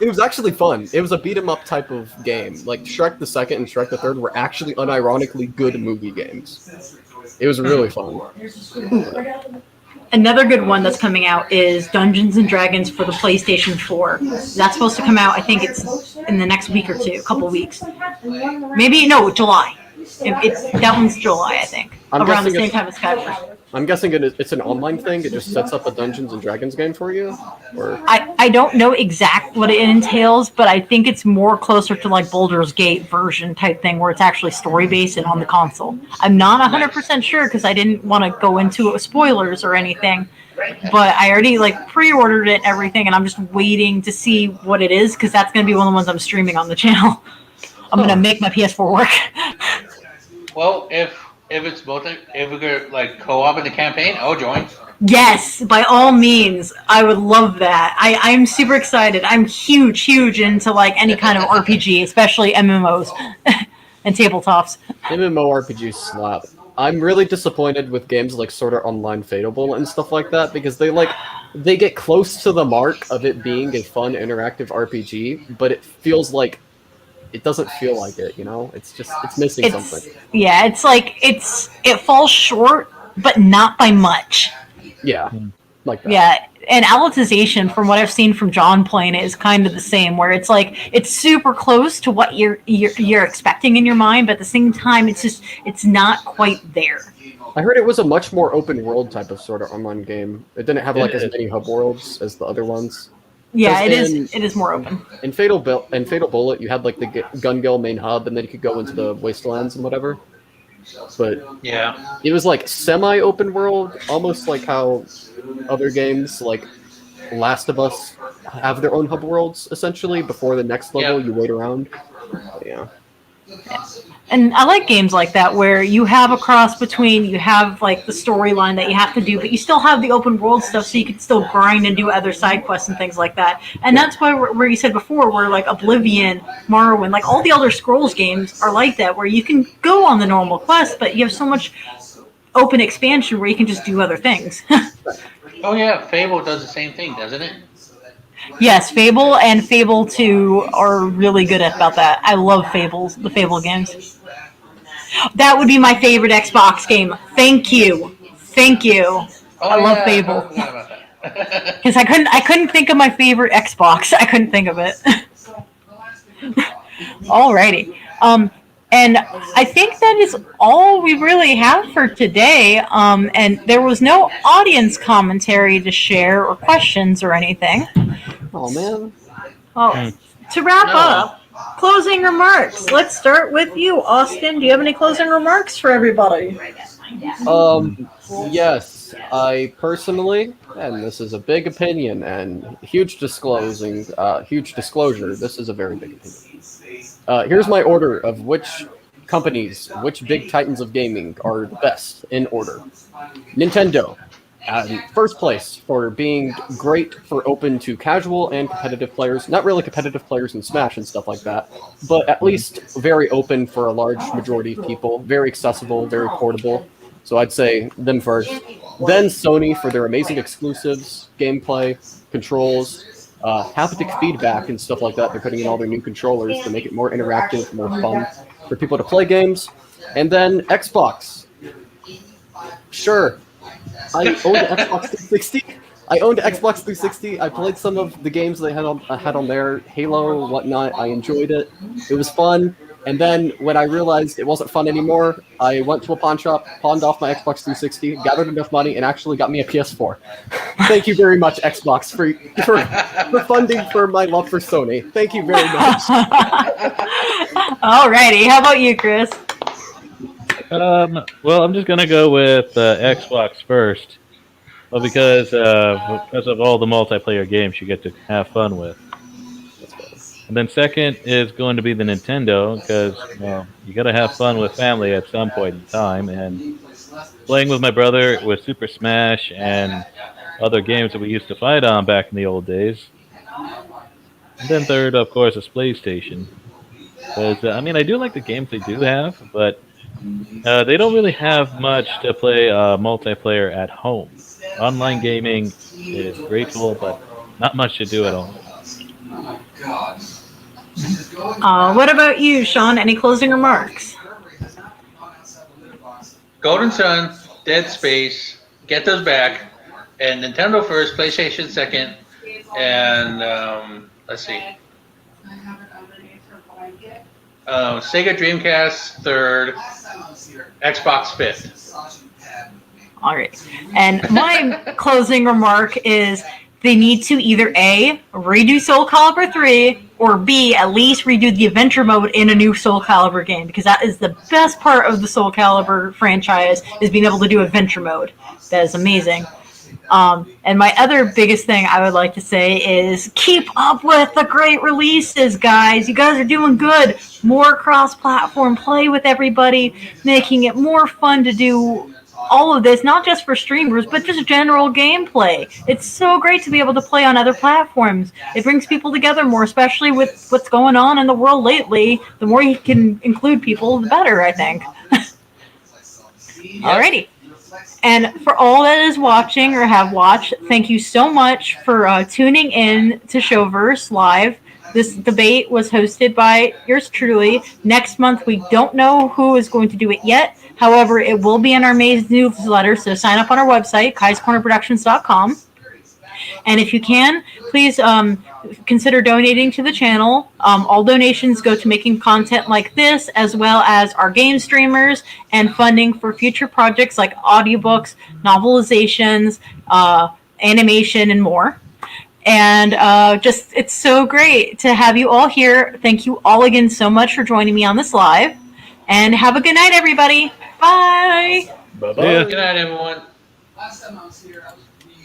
D: It was actually fun. It was a beat 'em up type of game. Like Shrek the Second and Shrek the Third were actually unironically good movie games. It was really fun.
A: Another good one that's coming out is Dungeons and Dragons for the PlayStation 4. That's supposed to come out, I think it's in the next week or two, a couple weeks. Maybe, no, July. That one's July, I think.
D: I'm
A: around the
D: guessing
A: same time as Skyward.
D: I'm guessing it's an online thing. It just sets up a Dungeons and Dragons game for you, or
A: I don't know exact what it entails, but I think it's more closer to like Baldur's Gate version type thing, where it's actually story based and on the console. I'm not 100% sure, because I didn't want to go into it with spoilers or anything, but I already like pre-ordered it and everything, and I'm just waiting to see what it is, because that's going to be one of the ones I'm streaming on the channel. I'm going to make my PS4 work.
B: Well, if it's if we could like co-op in the campaign, I'll join.
A: Yes, by all means. I would love that. I'm super excited. I'm huge into like any kind of RPG, especially MMOs and tabletops.
D: MMORPGs slap. I'm really disappointed with games like Sword Art Online Fateable and stuff like that, because they get close to the mark of it being a fun interactive RPG, but it feels like it doesn't feel like it, you know? It's missing something.
A: Yeah, it's like it falls short, but not by much.
D: Yeah. Like that.
A: Yeah, and Alicization, from what I've seen from John playing it, is kind of the same, where it's like it's super close to what you're expecting in your mind, but at the same time it's not quite there.
D: I heard it was a much more open world type of Sword Art Online game. It didn't have like as many hub worlds as the other ones.
A: Yeah, it
D: Because
A: is more open.
D: In Fatal Bullet, you had like the Gun-Gil main hub, and then you could go into the wastelands and whatever. But
B: Yeah.
D: it was like semi-open world, almost like how other games like Last of Us have their own hub worlds essentially. Before the next level,
B: Yeah.
D: you wait around. But yeah.
A: And I like games like that, where you have a cross between, you have like the storyline that you have to do, but you still have the open world stuff, so you can still grind and do other side quests and things like that. And that's why, where you said before, where like Oblivion, Morrowind, like all the Elder Scrolls games are like that, where you can go on the normal quest, but you have so much open expansion where you can just do other things.
B: Oh yeah, Fable does the same thing, doesn't it?
A: Yes, Fable and Fable 2 are really good about that. I love the Fable games. That would be my favorite Xbox game. Thank you. Thank you.
B: Oh
A: I love
B: yeah, I
A: Fable.
B: forgot about that.
A: Because I couldn't think of my favorite Xbox. I couldn't think of it. Alrighty. And I think that is all we really have for today. And there was no audience commentary to share or questions or anything.
D: Oh man.
A: Well, to wrap
B: No.
A: up, closing remarks. Let's start with you, Austin. Do you have any closing remarks for everybody?
D: Yes, I personally, and this is a big opinion and huge disclosure. This is a very big opinion. Here's my order of which companies, which big titans of gaming are the best in order. Nintendo, first place for being great for open to casual and competitive players. Not really competitive players in Smash and stuff like that, but at least very open for a large majority of people. Very accessible, very portable. So I'd say them first. Then Sony for their amazing exclusives, gameplay, controls, haptic feedback and stuff like that. They're putting in all their new controllers to make it more interactive, more fun for people to play games. And then Xbox. Sure. I owned an Xbox 360. I played some of the games they had on there, Halo, whatnot. I enjoyed it. It was fun. And then when I realized it wasn't fun anymore, I went to a pawn shop, pawned off my Xbox 360, gathered enough money, and actually got me a PS4. Thank you very much, Xbox, for funding for my love for Sony. Thank you very much.
A: Alrighty. How about you, Chris?
C: Well, I'm just gonna go with Xbox first, well, because of all the multiplayer games you get to have fun with. And then second is going to be the Nintendo, because you got to have fun with family at some point in time. And playing with my brother with Super Smash and other games that we used to fight on back in the old days. And then third, of course, is PlayStation. Because I do like the games they do have, but they don't really have much to play multiplayer at home. Online gaming is grateful, but not much to do at all.
A: What about you, Sean? Any closing remarks?
B: Golden Sun, Dead Space, get those back, and Nintendo first, PlayStation second, and let's see, Sega Dreamcast third, Xbox fifth.
A: All right. And my closing remark is they need to either A, redo Soul Calibur 3, or B, at least redo the adventure mode in a new Soul Calibur game, because that is the best part of the Soul Calibur franchise, is being able to do adventure mode. That is amazing. And my other biggest thing I would like to say is keep up with the great releases, guys. You guys are doing good. More cross-platform play with everybody, making it more fun to do all of this, not just for streamers, but just general gameplay. It's so great to be able to play on other platforms. It brings people together more, especially with what's going on in the world lately. The more you can include people, the better, I think. Alrighty. And for all that is watching or have watched, thank you so much for tuning in to Showverse Live. This debate was hosted by yours truly. Next month, we don't know who is going to do it yet. However, it will be in our May newsletter, so sign up on our website, kaiscornerproductions.com. And if you can, please consider donating to the channel. All donations go to making content like this, as well as our game streamers and funding for future projects like audiobooks, novelizations, animation, and more. And it's so great to have you all here. Thank you all again so much for joining me on this live. And have a good night, everybody. Bye.
C: Bye-bye.
B: Good night, everyone.
E: Last time I was here, I was